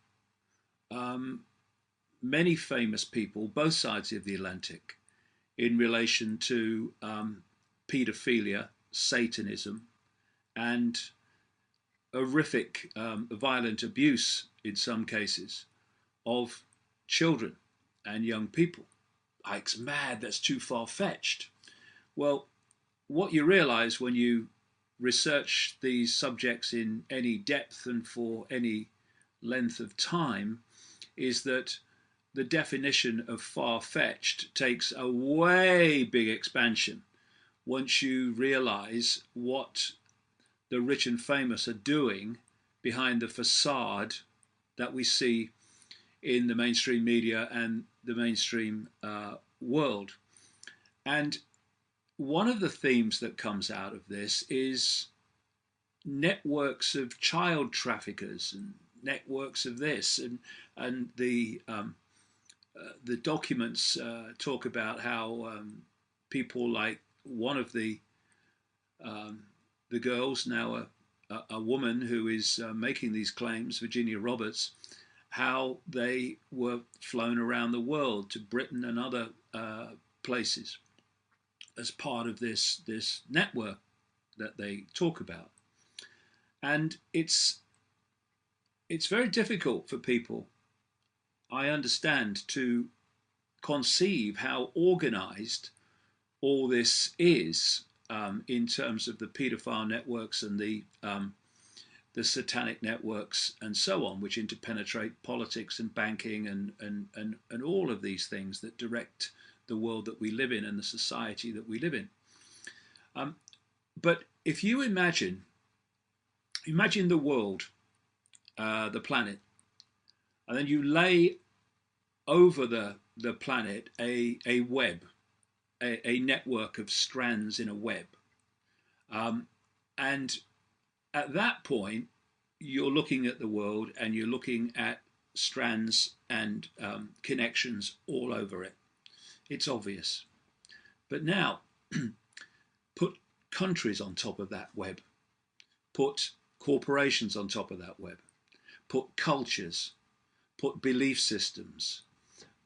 many famous people, both sides of the Atlantic, in relation to paedophilia, Satanism, and horrific violent abuse, in some cases, of children and young people. Ike's mad, that's too far-fetched. Well, what you realize when you research these subjects in any depth and for any length of time is that the definition of far-fetched takes a way big expansion once you realize what the rich and famous are doing behind the facade that we see in the mainstream media and the mainstream world. And one of the themes that comes out of this is networks of child traffickers and networks of this, and the documents talk about how people like one of the girls, now a woman who is making these claims, Virginia Roberts, how they were flown around the world to Britain and other places as part of this network that they talk about. And it's very difficult for people, I understand, to conceive how organized all this is in terms of the paedophile networks and the satanic networks and so on, which interpenetrate politics and banking and all of these things that direct the world that we live in and the society that we live in. But if you imagine the world, the planet, and then you lay over the planet a web, a network of strands in a web. And at that point, you're looking at the world and you're looking at strands and connections all over it. It's obvious. But now, put countries on top of that web, put corporations on top of that web, put cultures, put belief systems,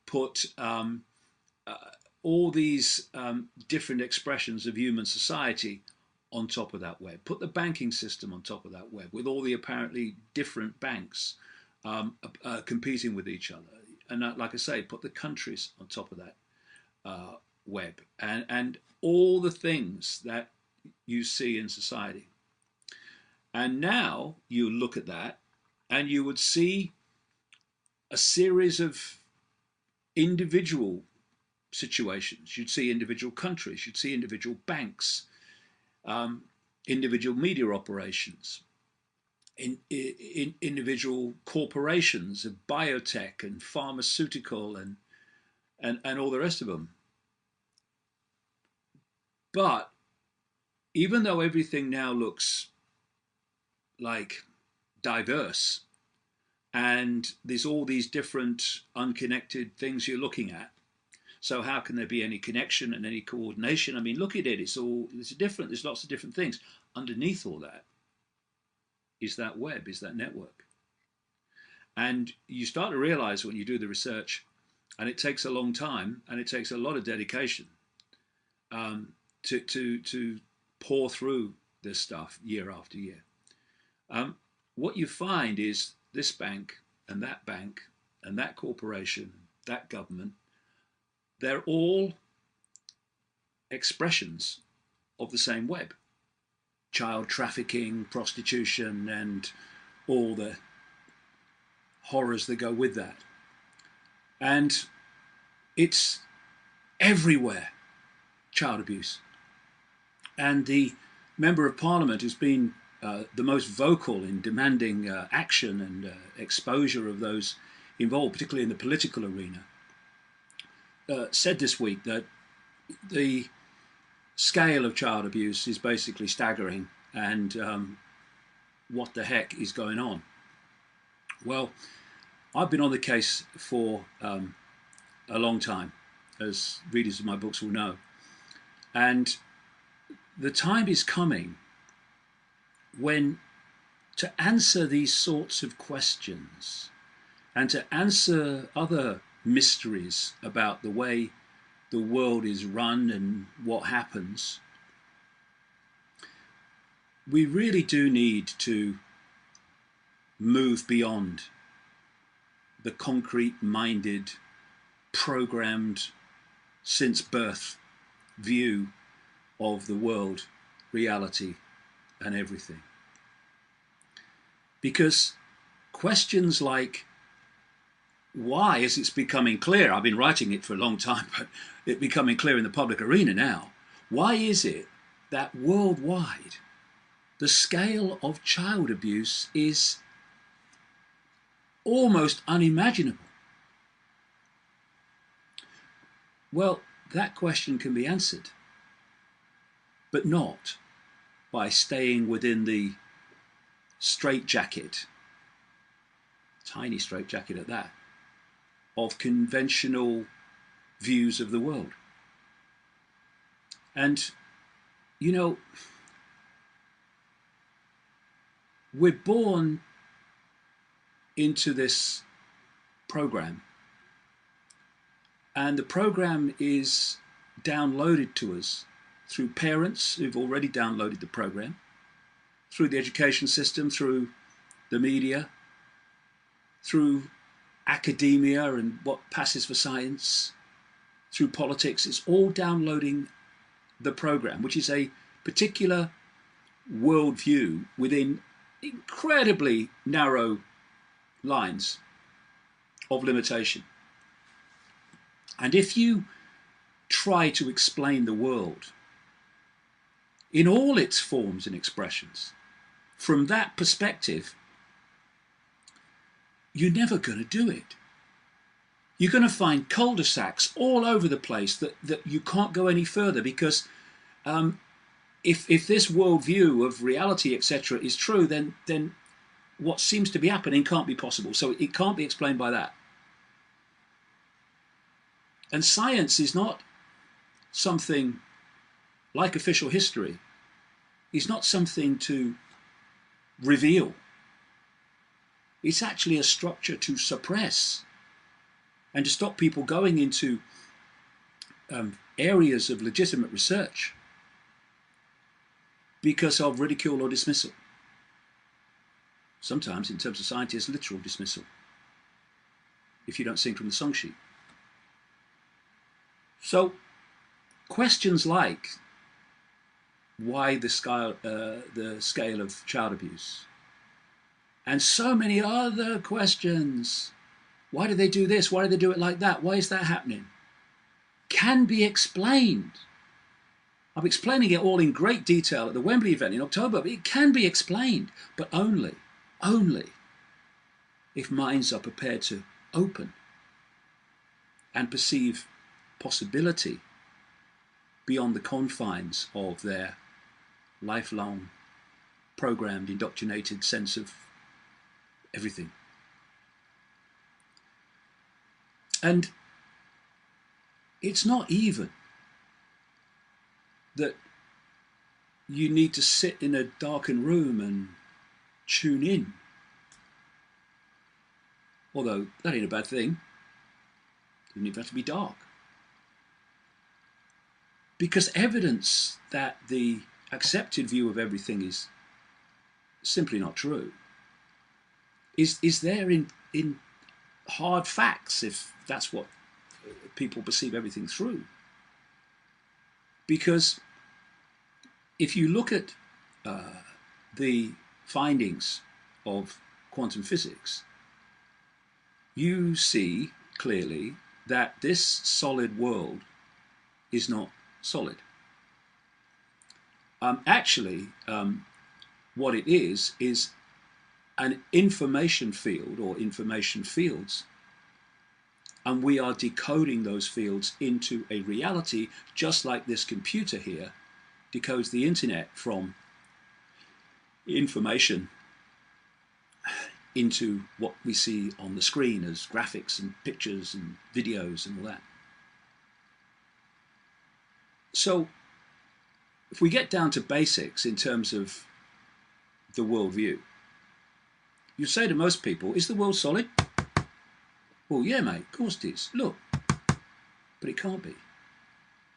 put all these different expressions of human society on top of that web. Put the banking system on top of that web with all the apparently different banks competing with each other. And like I say, put the countries on top of that web and all the things that you see in society. And now you look at that and you would see a series of individual situations. You'd see individual countries, you'd see individual banks, individual media operations, in individual corporations of biotech and pharmaceutical and all the rest of them. But even though everything now looks like diverse and there's all these different unconnected things you're looking at, so how can there be any connection and any coordination? I mean, look at it, it's different, there's lots of different things. Underneath all that is that web, is that network. And you start to realize when you do the research, and it takes a long time and it takes a lot of dedication to pour through this stuff year after year. What you find is this bank and that corporation, that government, they're all expressions of the same web. Child trafficking, prostitution, and all the horrors that go with that. And it's everywhere, child abuse. And the Member of Parliament who's been the most vocal in demanding action and exposure of those involved, particularly in the political arena, said this week that the scale of child abuse is basically staggering, and what the heck is going on? Well, I've been on the case for a long time, as readers of my books will know, and the time is coming when, to answer these sorts of questions and to answer other mysteries about the way the world is run and what happens, we really do need to move beyond the concrete-minded, programmed, since birth view of the world, reality, and everything. Because questions like, why, as it's becoming clear, I've been writing it for a long time, but it's becoming clear in the public arena now, why is it that worldwide the scale of child abuse is almost unimaginable? Well, that question can be answered, but not by staying within the straitjacket, tiny straitjacket at that, of conventional views of the world. And, you know, we're born into this program, and the program is downloaded to us through parents who've already downloaded the program, through the education system, through the media, through academia and what passes for science, through politics. It's all downloading the program, which is a particular worldview within incredibly narrow lines of limitation. And if you try to explain the world in all its forms and expressions from that perspective, you're never going to do it. You're going to find cul-de-sacs all over the place that you can't go any further, because if this worldview of reality, etc., is true, then what seems to be happening can't be possible. So it can't be explained by that. And science is not something like official history. It's not something to reveal. It's actually a structure to suppress and to stop people going into areas of legitimate research because of ridicule or dismissal. Sometimes, in terms of scientists, literal dismissal, if you don't sing from the song sheet. So, questions like why the scale of child abuse, and so many other questions. Why do they do this? Why do they do it like that? Why is that happening? Can be explained. I'm explaining it all in great detail at the Wembley event in October, but it can be explained, but only if minds are prepared to open and perceive possibility beyond the confines of their lifelong programmed, indoctrinated sense of everything. And it's not even that you need to sit in a darkened room and tune in. Although that ain't a bad thing. It doesn't even have to be dark. Because evidence that the accepted view of everything is simply not true is there in hard facts, if that's what people perceive everything through. Because if you look at the findings of quantum physics, you see clearly that this solid world is not solid. Actually, what it is an information field or information fields, and we are decoding those fields into a reality, just like this computer here decodes the internet from information into what we see on the screen as graphics and pictures and videos and all that. So if we get down to basics in terms of the worldview, you say to most people, is the world solid? Well, yeah, mate, of course it is. Look, but it can't be.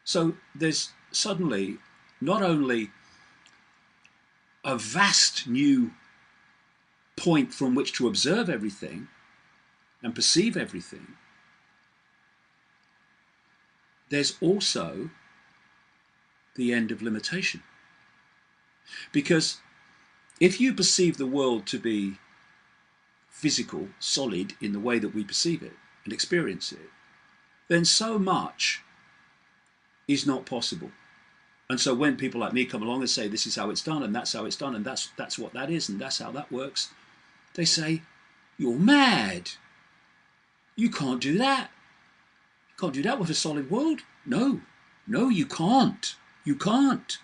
So there's suddenly not only a vast new point from which to observe everything and perceive everything, there's also the end of limitation. Because if you perceive the world to be physical, solid in the way that we perceive it and experience it, then so much is not possible. And so when people like me come along and say this is how it's done and that's how it's done and that's what that is and that's how that works, they say, you're mad. You can't do that. You can't do that with a solid world. No, you can't. You can't.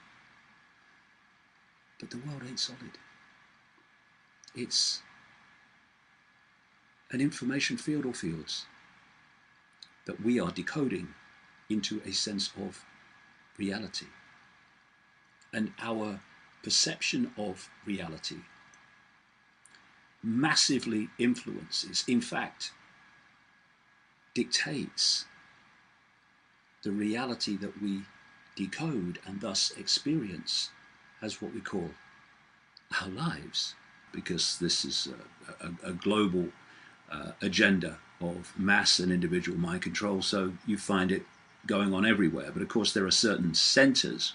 But the world ain't solid. It's an information field or fields that we are decoding into a sense of reality. And our perception of reality massively influences, in fact, dictates the reality that we decode and thus experience as what we call our lives, because this is a global agenda of mass and individual mind control, so you find it going on everywhere. But of course there are certain centers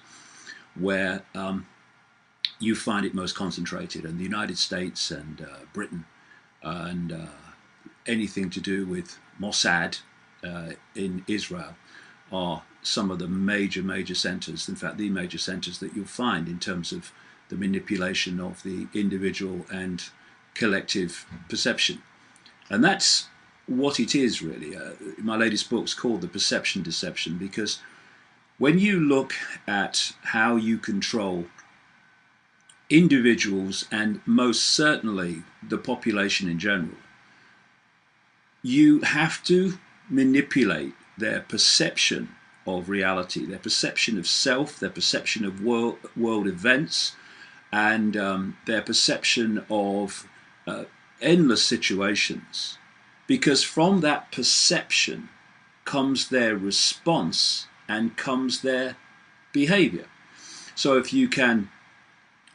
where you find it most concentrated, and the United States and Britain and anything to do with Mossad in Israel are some of the major centers, in fact the major centers that you'll find in terms of the manipulation of the individual and collective perception. And that's what it is, really. My latest book's called The Perception Deception, because when you look at how you control individuals and most certainly the population in general, you have to manipulate their perception of reality, their perception of self, their perception of world events, and their perception of endless situations. Because from that perception comes their response and comes their behavior. So if you can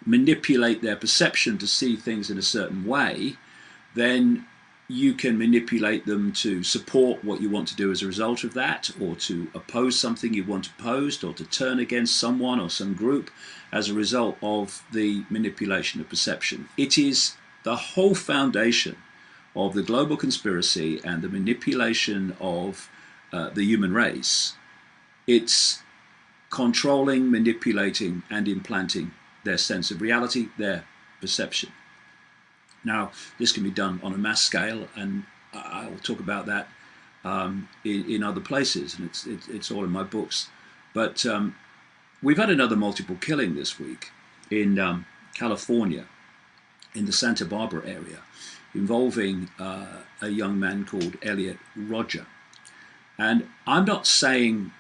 manipulate their perception to see things in a certain way, then you can manipulate them to support what you want to do as a result of that, or to oppose something you want opposed, or to turn against someone or some group as a result of the manipulation of perception. It is the whole foundation of the global conspiracy and the manipulation of the human race. It's controlling, manipulating, and implanting their sense of reality, their perception. Now, this can be done on a mass scale, and I will talk about that in other places, and it's all in my books. But we've had another multiple killing this week in California, in the Santa Barbara area, involving a young man called Elliot Rodger. And I'm not saying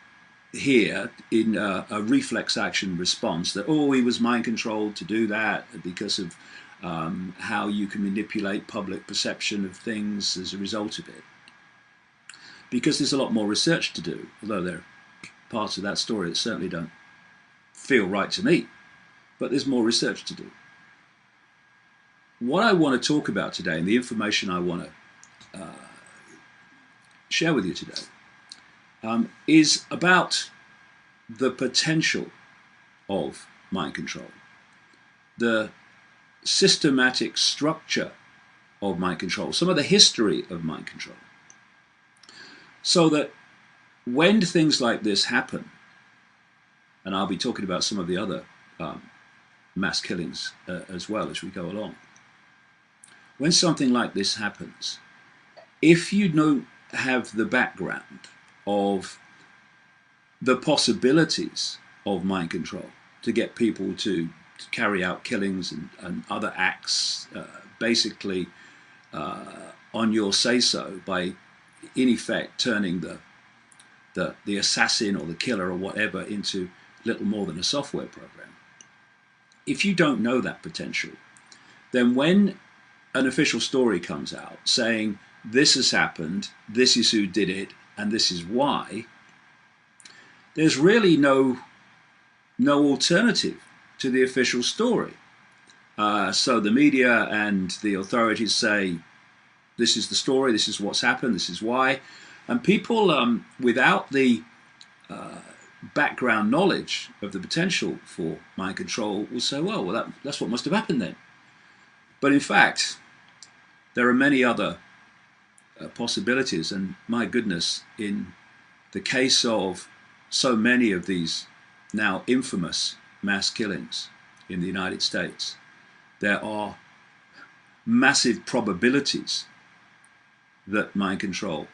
here in a reflex action response that, oh, he was mind controlled to do that because of how you can manipulate public perception of things as a result of it. Because there's a lot more research to do, although there are parts of that story that certainly don't feel right to me, but there's more research to do. What I want to talk about today, and the information I want to share with you today, is about the potential of mind control, the systematic structure of mind control, some of the history of mind control, so that when things like this happen, and I'll be talking about some of the other mass killings as well as we go along, when something like this happens, if you don't have the background of the possibilities of mind control to get people to carry out killings and other acts, basically on your say-so, by in effect turning the assassin or the killer or whatever into little more than a software program. If you don't know that potential, then when an official story comes out saying this has happened, this is who did it, and this is why, there's really no alternative to the official story. So the media and the authorities say, this is the story, this is what's happened, this is why. And people without the background knowledge of the potential for mind control will say, well, that's what must have happened then. But in fact, there are many other possibilities, and my goodness, in the case of so many of these now infamous mass killings in the United States, there are massive probabilities that mind control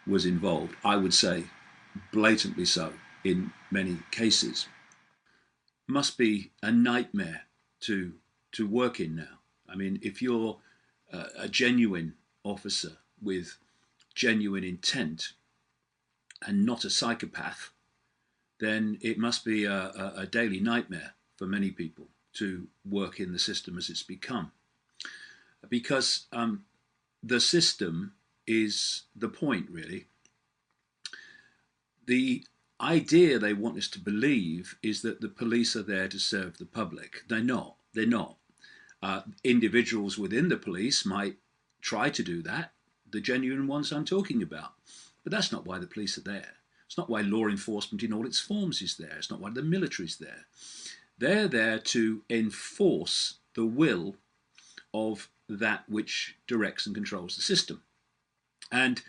was involved. I would say blatantly so in many cases. Must be a nightmare to work in now. I mean, if you're a genuine officer with genuine intent and not a psychopath, then it must be a daily nightmare for many people to work in the system as it's become. Because the system is the point, really. The idea they want us to believe is that the police are there to serve the public. They're not. They're not. Individuals within the police might try to do that, the genuine ones I'm talking about. But that's not why the police are there. It's not why law enforcement in all its forms is there. It's not why the military is there. They're there to enforce the will of that which directs and controls the system. And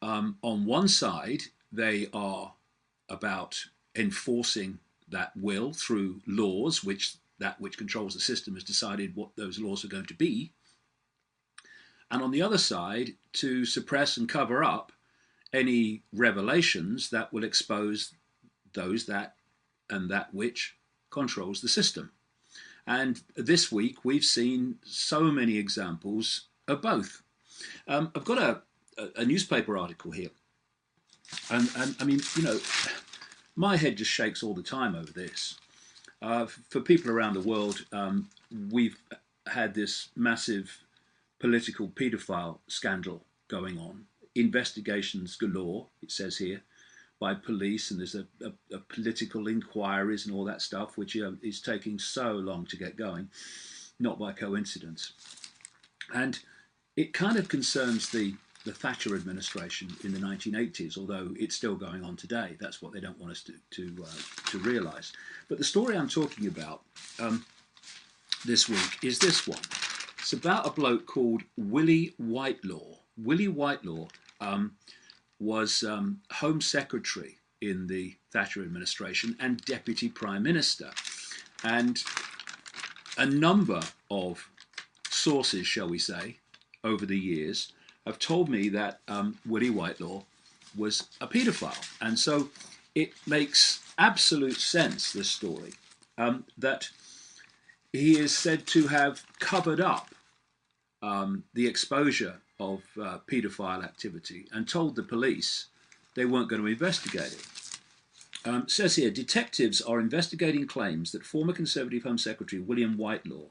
on one side, they are about enforcing that will through laws, which controls the system has decided what those laws are going to be. and on the other side, to suppress and cover up any revelations that will expose those that and that which controls the system. And this week we've seen so many examples of both. I've got a newspaper article here, and I mean, you know, my head just shakes all the time over this. For people around the world, we've had this massive political paedophile scandal going on. Investigations galore, it says here, by police, and there's a political inquiries and all that stuff, which is taking so long to get going, not by coincidence. And it kind of concerns the Thatcher administration in the 1980s, although it's still going on today. That's what they don't want us to realise. But the story I'm talking about this week is this one. It's about a bloke called Willie Whitelaw. Willie Whitelaw was Home Secretary in the Thatcher administration and Deputy Prime Minister. And a number of sources, shall we say, over the years have told me that Willie Whitelaw was a paedophile. And so it makes absolute sense, this story, that he is said to have covered up the exposure of paedophile activity and told the police they weren't going to investigate it. Says here, detectives are investigating claims that former Conservative Home Secretary William Whitelaw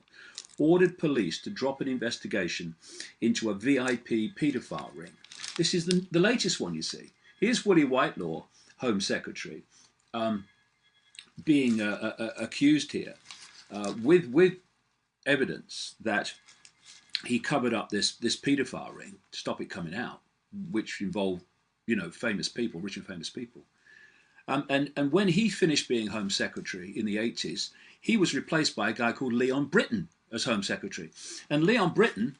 ordered police to drop an investigation into a VIP paedophile ring. This is the latest one, you see. Here's Willie Whitelaw, Home Secretary, being accused here with evidence that he covered up this paedophile ring to stop it coming out, which involved, you know, famous people, rich and famous people. And when he finished being Home Secretary in the 80s, he was replaced by a guy called Leon Brittan as Home Secretary. And Leon Brittan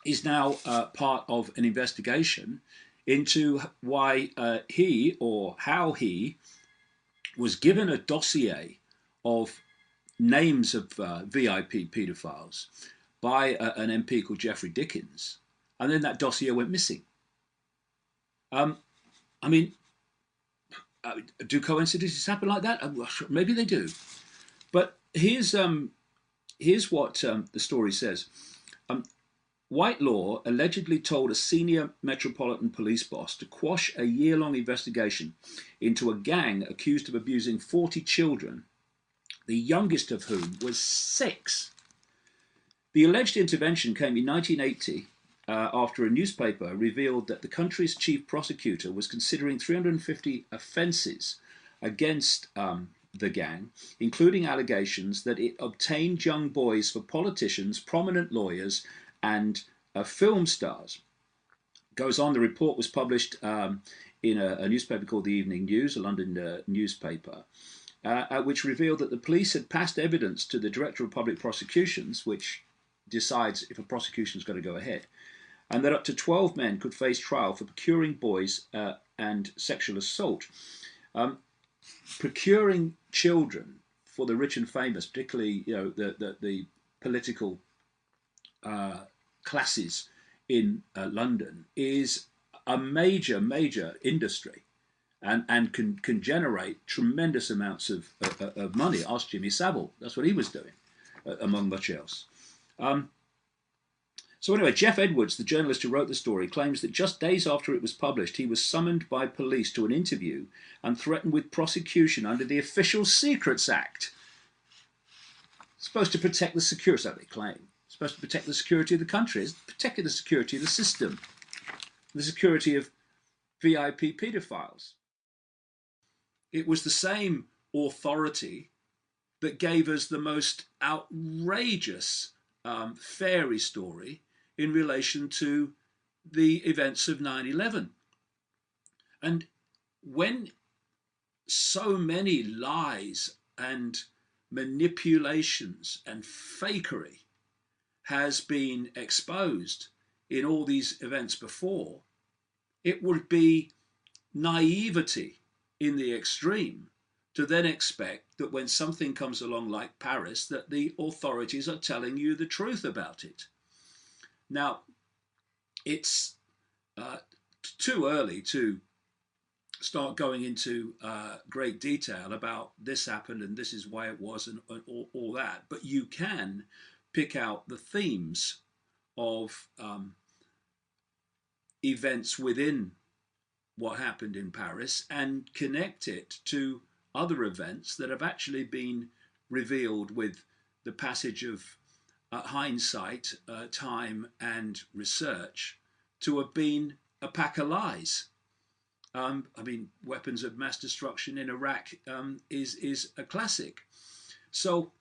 is now part of an investigation into why he, or how he, was given a dossier of names of VIP paedophiles by an MP called Geoffrey Dickens, and then that dossier went missing. I mean, do coincidences happen like that? Maybe they do. But here's what the story says. Whitelaw allegedly told a senior Metropolitan Police boss to quash a year-long investigation into a gang accused of abusing 40 children, the youngest of whom was 6. The alleged intervention came in 1980 after a newspaper revealed that the country's chief prosecutor was considering 350 offences against the gang, including allegations that it obtained young boys for politicians, prominent lawyers, and film stars. Goes on, the report was published in a newspaper called the Evening News, a London newspaper, which revealed that the police had passed evidence to the Director of Public Prosecutions, which decides if a prosecution is going to go ahead, and that up to 12 men could face trial for procuring boys and sexual assault. Procuring children for the rich and famous, particularly, you know, the political classes in London, is a major industry, and can generate tremendous amounts of money. Ask Jimmy Savile, that's what he was doing, among much else. So anyway, Jeff Edwards, the journalist who wrote the story, claims that just days after it was published, he was summoned by police to an interview and threatened with prosecution under the Official Secrets Act. It's supposed to protect the security, so they claim. It's supposed to protect the security of the country. It's protecting the security of the system, the security of VIP paedophiles. It was the same authority that gave us the most outrageous fairy story in relation to the events of 9/11. And when so many lies and manipulations and fakery has been exposed in all these events before, it would be naivety in the extreme to then expect that when something comes along like Paris, that the authorities are telling you the truth about it. Now, it's too early to start going into great detail about this happened and this is why it was and all that. But you can pick out the themes of events within what happened in Paris and connect it to other events that have actually been revealed with the passage of hindsight, time, and research to have been a pack of lies. I mean, weapons of mass destruction in Iraq is a classic. So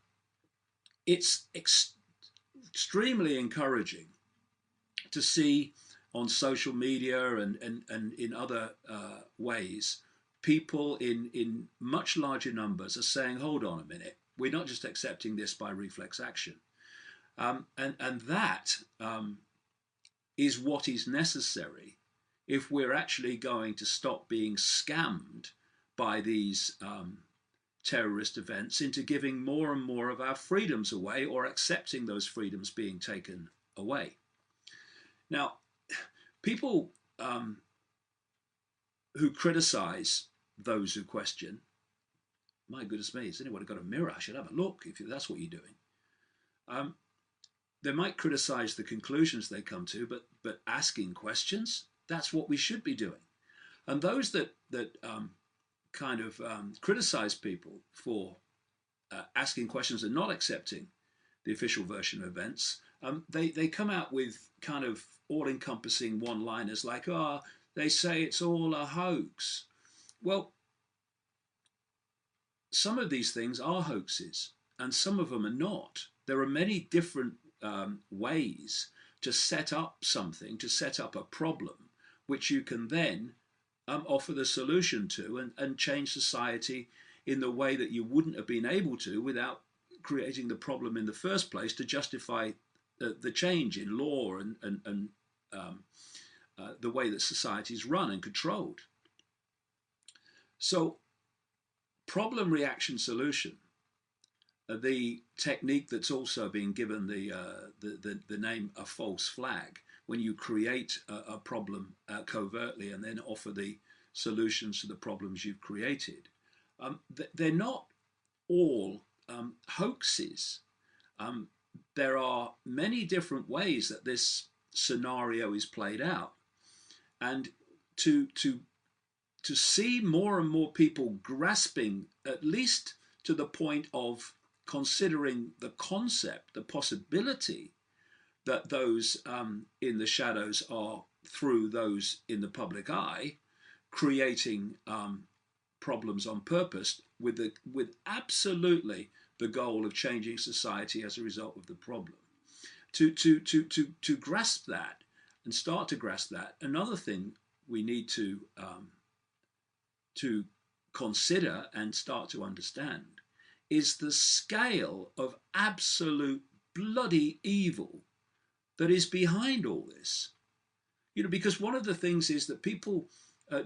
it's extremely encouraging to see on social media and in other ways, people in much larger numbers are saying, hold on a minute, we're not just accepting this by reflex action. And that is what is necessary if we're actually going to stop being scammed by these terrorist events into giving more and more of our freedoms away or accepting those freedoms being taken away. Now, people who criticize those who question, my goodness me, has anyone got a mirror? I should have a look if that's what you're doing. They might criticize the conclusions they come to, but asking questions, that's what we should be doing. And those that kind of criticize people for asking questions and not accepting the official version of events, they come out with kind of all-encompassing one-liners like, oh, they say it's all a hoax. Well, some of these things are hoaxes and some of them are not. There are many different ways to set up something, to set up a problem, which you can then offer the solution to and change society in the way that you wouldn't have been able to without creating the problem in the first place to justify the change in law and the way that society is run and controlled. So, problem reaction solution, the technique that's also been given the name a false flag, when you create a problem covertly and then offer the solutions to the problems you've created, they're not all hoaxes. There are many different ways that this scenario is played out, and to see more and more people grasping, at least to the point of considering the concept, the possibility that those in the shadows are, through those in the public eye, creating problems on purpose with absolutely the goal of changing society as a result of the problem. To grasp that and start to grasp that, another thing we need to consider and start to understand is the scale of absolute bloody evil that is behind all this. You know, because one of the things is that people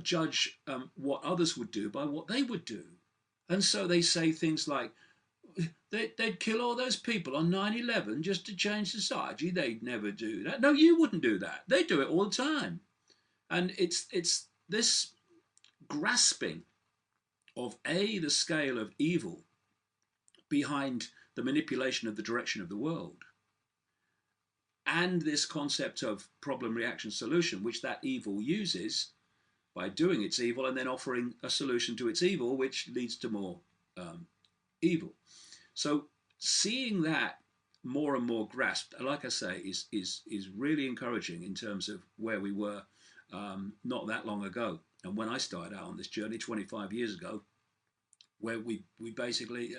judge what others would do by what they would do. And so they say things like, they'd kill all those people on 9/11 just to change society. They'd never do that. No, you wouldn't do that. They do it all the time. And it's this grasping of the scale of evil behind the manipulation of the direction of the world, and this concept of problem reaction solution, which that evil uses by doing its evil and then offering a solution to its evil, which leads to more evil. So seeing that more and more grasped, like I say, is really encouraging in terms of where we were not that long ago. And when I started out on this journey 25 years ago, where we basically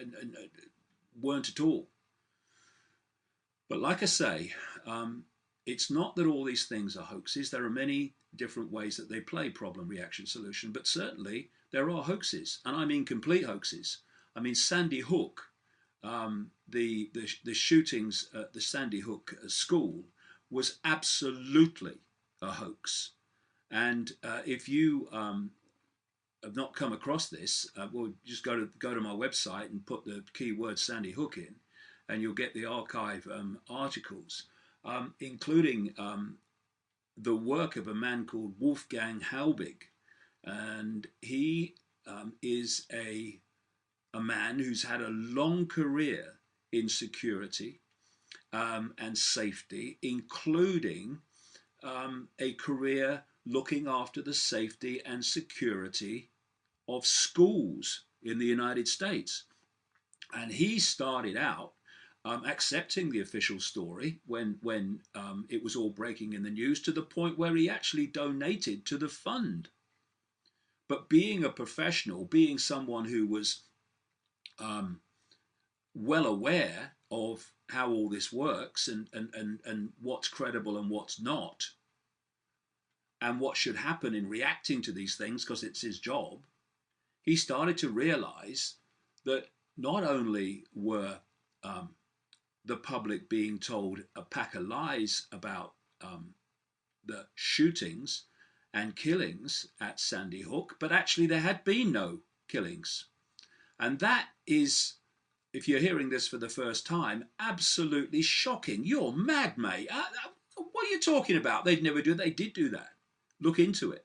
weren't at all. But like I say, it's not that all these things are hoaxes. There are many different ways that they play problem reaction solution, but certainly there are hoaxes, and I mean complete hoaxes. I mean Sandy Hook, the shootings at the Sandy Hook school was absolutely a hoax. And if you have not come across this, well, just go to my website and put the keyword Sandy Hook in, and you'll get the archive articles, including the work of a man called Wolfgang Halbig, and he is a man who's had a long career in security and safety, including a career looking after the safety and security of schools in the United States. And he started out accepting the official story when it was all breaking in the news, to the point where he actually donated to the fund. But being a professional, being someone who was um, well aware of how all this works, and what's credible and what's not, and what should happen in reacting to these things, because it's his job, he started to realize that not only were um, the public being told a pack of lies about the shootings and killings at Sandy Hook, but actually there had been no killings. And that is, if you're hearing this for the first time, absolutely shocking. You're mad, mate. What are you talking about? They'd never do that. They did do that. Look into it.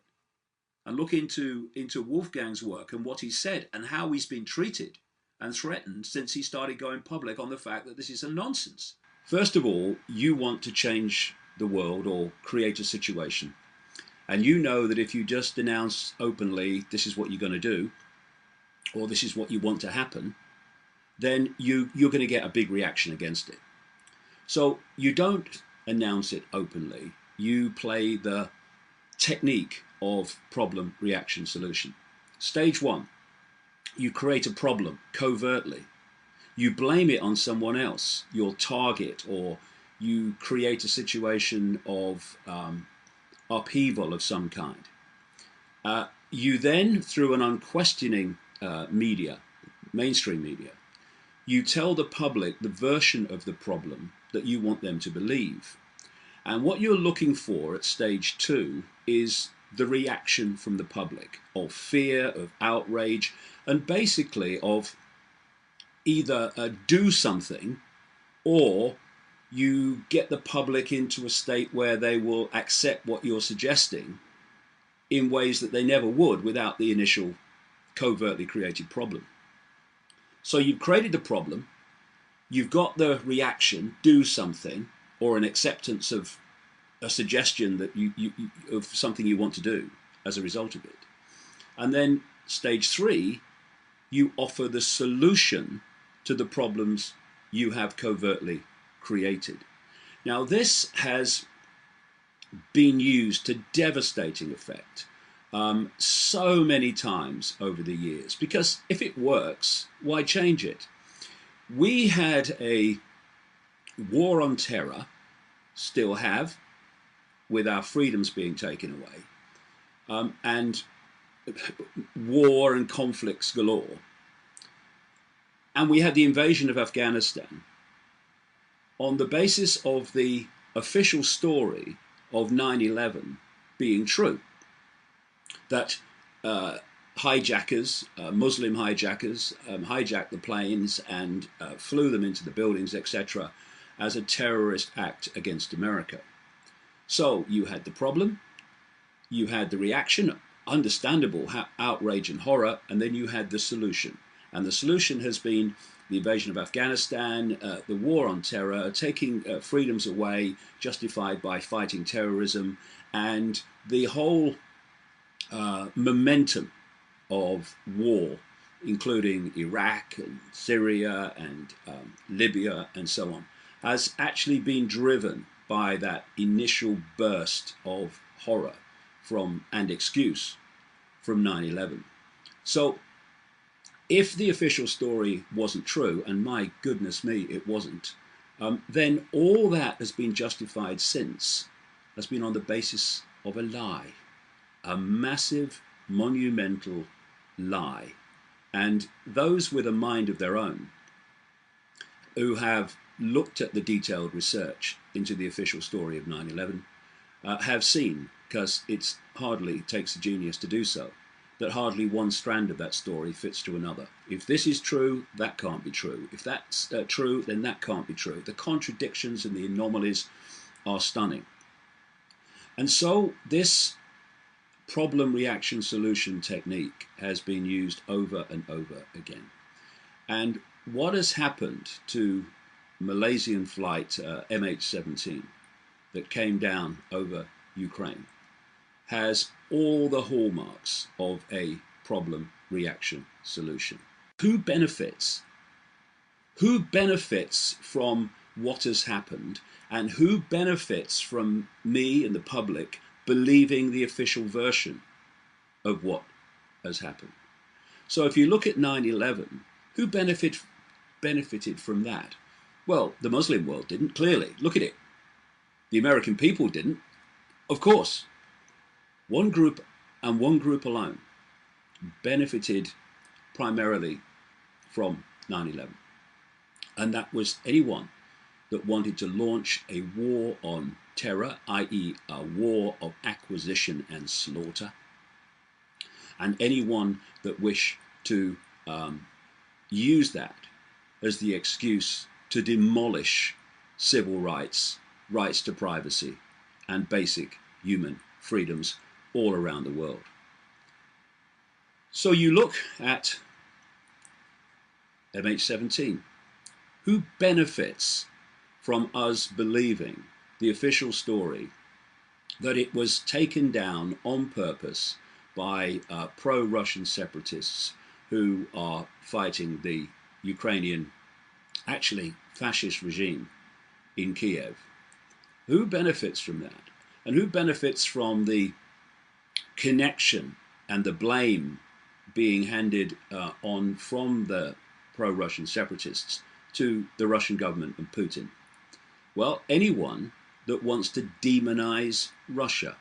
And look into Wolfgang's work and what he said and how he's been treated and threatened since he started going public on the fact that this is a nonsense. First of all, you want to change the world or create a situation. And you know that if you just announce openly, this is what you're going to do, or this is what you want to happen, then you're going to get a big reaction against it. So you don't announce it openly. You play the technique of problem, reaction, solution. Stage one, you create a problem covertly. You blame it on someone else, your target, or you create a situation of upheaval of some kind. You then, through an unquestioning media, mainstream media, you tell the public the version of the problem that you want them to believe. And what you're looking for at stage two is the reaction from the public of fear, of outrage, and basically of either do something, or you get the public into a state where they will accept what you're suggesting in ways that they never would without the initial covertly created problem. So you've created the problem, you've got the reaction, do something, or an acceptance of a suggestion that you of something you want to do as a result of it. And then stage three, you offer the solution to the problems you have covertly created. Now, this has been used to devastating effect so many times over the years, because if it works, why change it? We had a war on terror, still have, with our freedoms being taken away, and war and conflicts galore. And we had the invasion of Afghanistan on the basis of the official story of 9/11 being true, that hijackers, Muslim hijackers, hijacked the planes and flew them into the buildings, etc., as a terrorist act against America. So you had the problem, you had the reaction, understandable outrage and horror, and then you had the solution. And the solution has been the invasion of Afghanistan, the war on terror, taking freedoms away, justified by fighting terrorism, and the whole momentum of war, including Iraq and Syria and Libya and so on, has actually been driven by that initial burst of horror and excuse from 9/11. So if the official story wasn't true, and my goodness me, it wasn't, then all that has been justified since has been on the basis of a lie, a massive, monumental lie. And those with a mind of their own, who have looked at the detailed research into the official story of 9/11, have seen, because it hardly takes a genius to do so, that hardly one strand of that story fits to another. If this is true, that can't be true. If that's true, then that can't be true. The contradictions and the anomalies are stunning. And so this problem reaction solution technique has been used over and over again. And what has happened to Malaysian flight MH17 that came down over Ukraine has all the hallmarks of a problem reaction solution. Who benefits? Who benefits from what has happened, and who benefits from me and the public believing the official version of what has happened? So if you look at 9/11, who benefited from that? Well, the Muslim world didn't, clearly. Look at it. The American people didn't, of course. One group, and one group alone, benefited primarily from 9/11. And that was anyone that wanted to launch a war on terror, i.e. a war of acquisition and slaughter, and anyone that wished to use that as the excuse to demolish civil rights, rights to privacy, and basic human freedoms all around the world. So you look at MH17. Who benefits from us believing the official story that it was taken down on purpose by pro-Russian separatists who are fighting the Ukrainian, actually fascist regime in Kiev? Who benefits from that? And who benefits from the connection and the blame being handed on from the pro-Russian separatists to the Russian government and Putin? Well, anyone that wants to demonize Russia.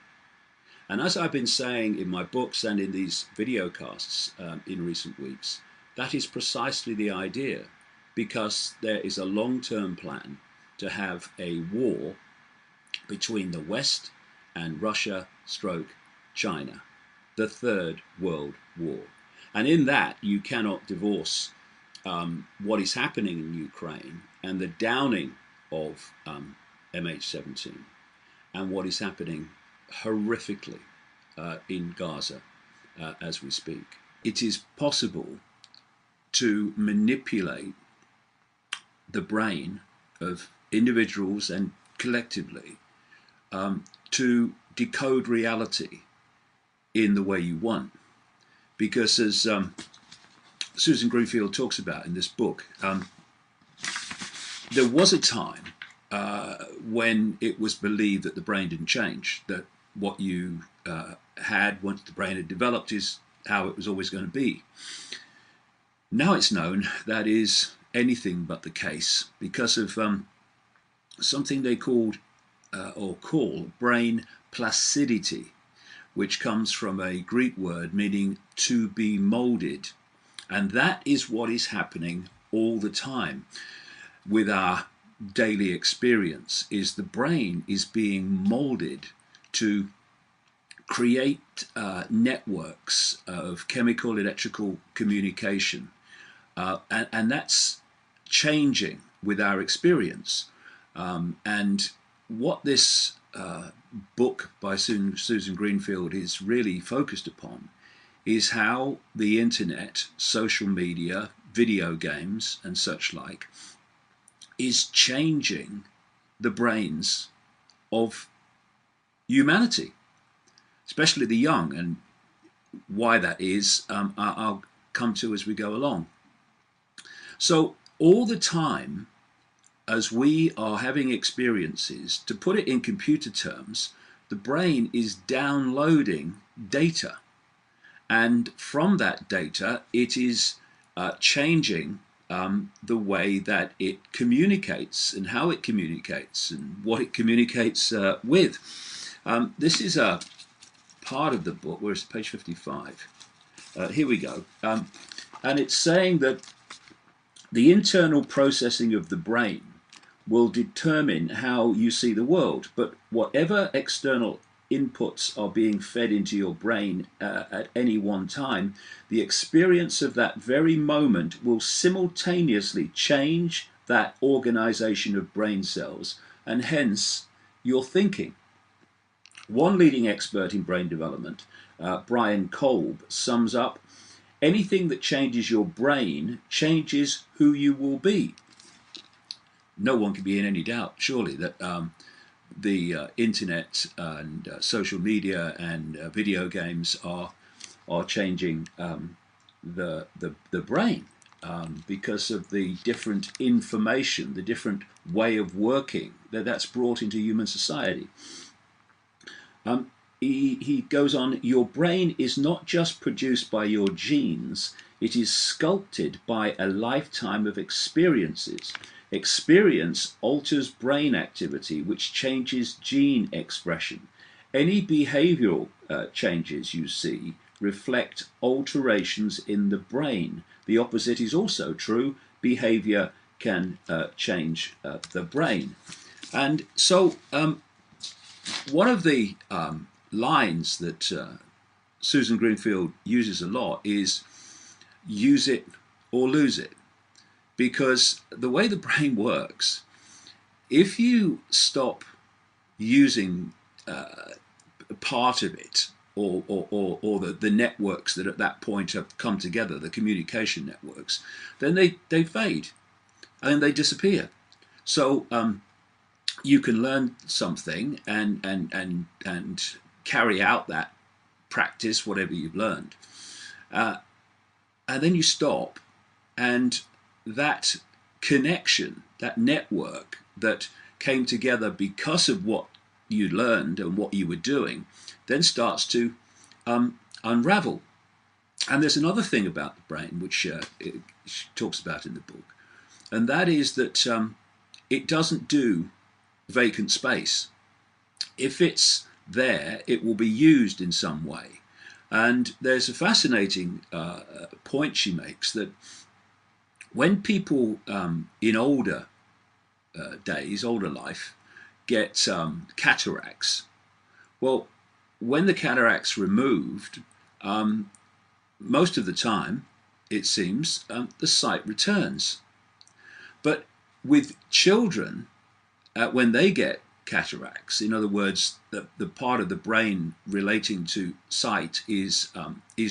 And as I've been saying in my books and in these videocasts in recent weeks, that is precisely the idea, because there is a long-term plan to have a war between the West and Russia/China, the Third World War. And in that, you cannot divorce what is happening in Ukraine and the downing of MH17 and what is happening horrifically in Gaza as we speak. It is possible to manipulate the brain of individuals and collectively to decode reality in the way you want. Because as Susan Greenfield talks about in this book, there was a time when it was believed that the brain didn't change, that what you had once the brain had developed is how it was always going to be. Now it's known that is anything but the case because of something they call brain plasticity, which comes from a Greek word meaning to be molded. And that is what is happening all the time with our daily experience, is the brain is being molded to create networks of chemical electrical communication. And that's changing with our experience. And what this book by Susan Greenfield is really focused upon is how the internet, social media, video games and such like is changing the brains of humanity, especially the young, and why that is I'll come to as we go along. So all the time as we are having experiences, to put it in computer terms, the brain is downloading data, and from that data it is changing the way that it communicates and how it communicates and what it communicates with. This is a part of the book, where's page 55? Here we go. And it's saying that the internal processing of the brain will determine how you see the world, but whatever external inputs are being fed into your brain at any one time, the experience of that very moment will simultaneously change that organization of brain cells and hence your thinking. One leading expert in brain development, Brian Kolb, sums up: anything that changes your brain changes who you will be. No one can be in any doubt, surely, that the internet and social media and video games are changing the brain because of the different information, the different way of working that's brought into human society. He goes on: your brain is not just produced by your genes, it is sculpted by a lifetime of experiences. Experience alters brain activity, which changes gene expression. Any behavioral changes you see reflect alterations in the brain. The opposite is also true. Behavior can change the brain. And so one of the lines that Susan Greenfield uses a lot is use it or lose it. Because the way the brain works, if you stop using part of it, or the networks that at that point have come together, the communication networks, then they fade and they disappear. So you can learn something and carry out that practice, whatever you've learned, and then you stop, and that connection, that network that came together because of what you learned and what you were doing, then starts to unravel. And there's another thing about the brain which it talks about in the book, and that is that it doesn't do vacant space. If it's there, it will be used in some way. And there's a fascinating point she makes, that when people in older days, older life, get cataracts, well, when the cataract's removed, most of the time, it seems, the sight returns. But with children, when they get cataracts, in other words, the part of the brain relating to sight is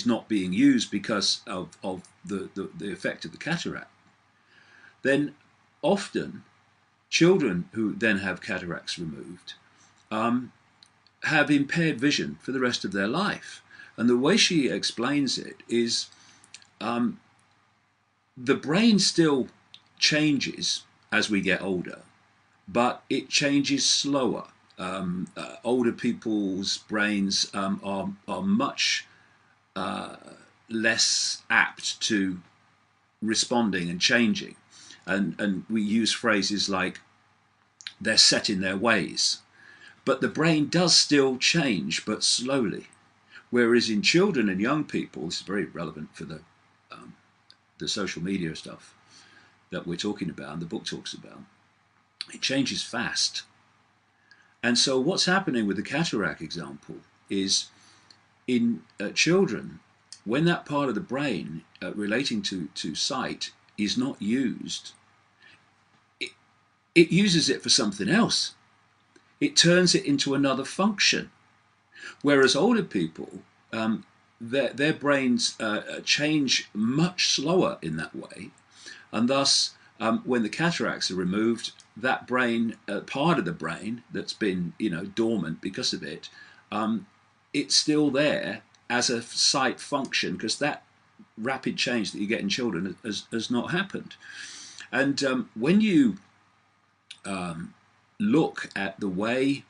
not being used because of the effect of the cataract, then often children who then have cataracts removed have impaired vision for the rest of their life. And the way she explains it is the brain still changes as we get older, but it changes slower. Older people's brains are much less apt to responding and changing. And we use phrases like they're set in their ways. But the brain does still change, but slowly. Whereas in children and young people, this is very relevant for the social media stuff that we're talking about and the book talks about, it changes fast. And so what's happening with the cataract example is in children, when that part of the brain relating to sight is not used, it uses it for something else. It turns it into another function. Whereas older people, their brains change much slower in that way, and thus when the cataracts are removed, that brain, part of the brain that's been dormant because of it, it's still there as a sight function, because that rapid change that you get in children has not happened. And when you look at the way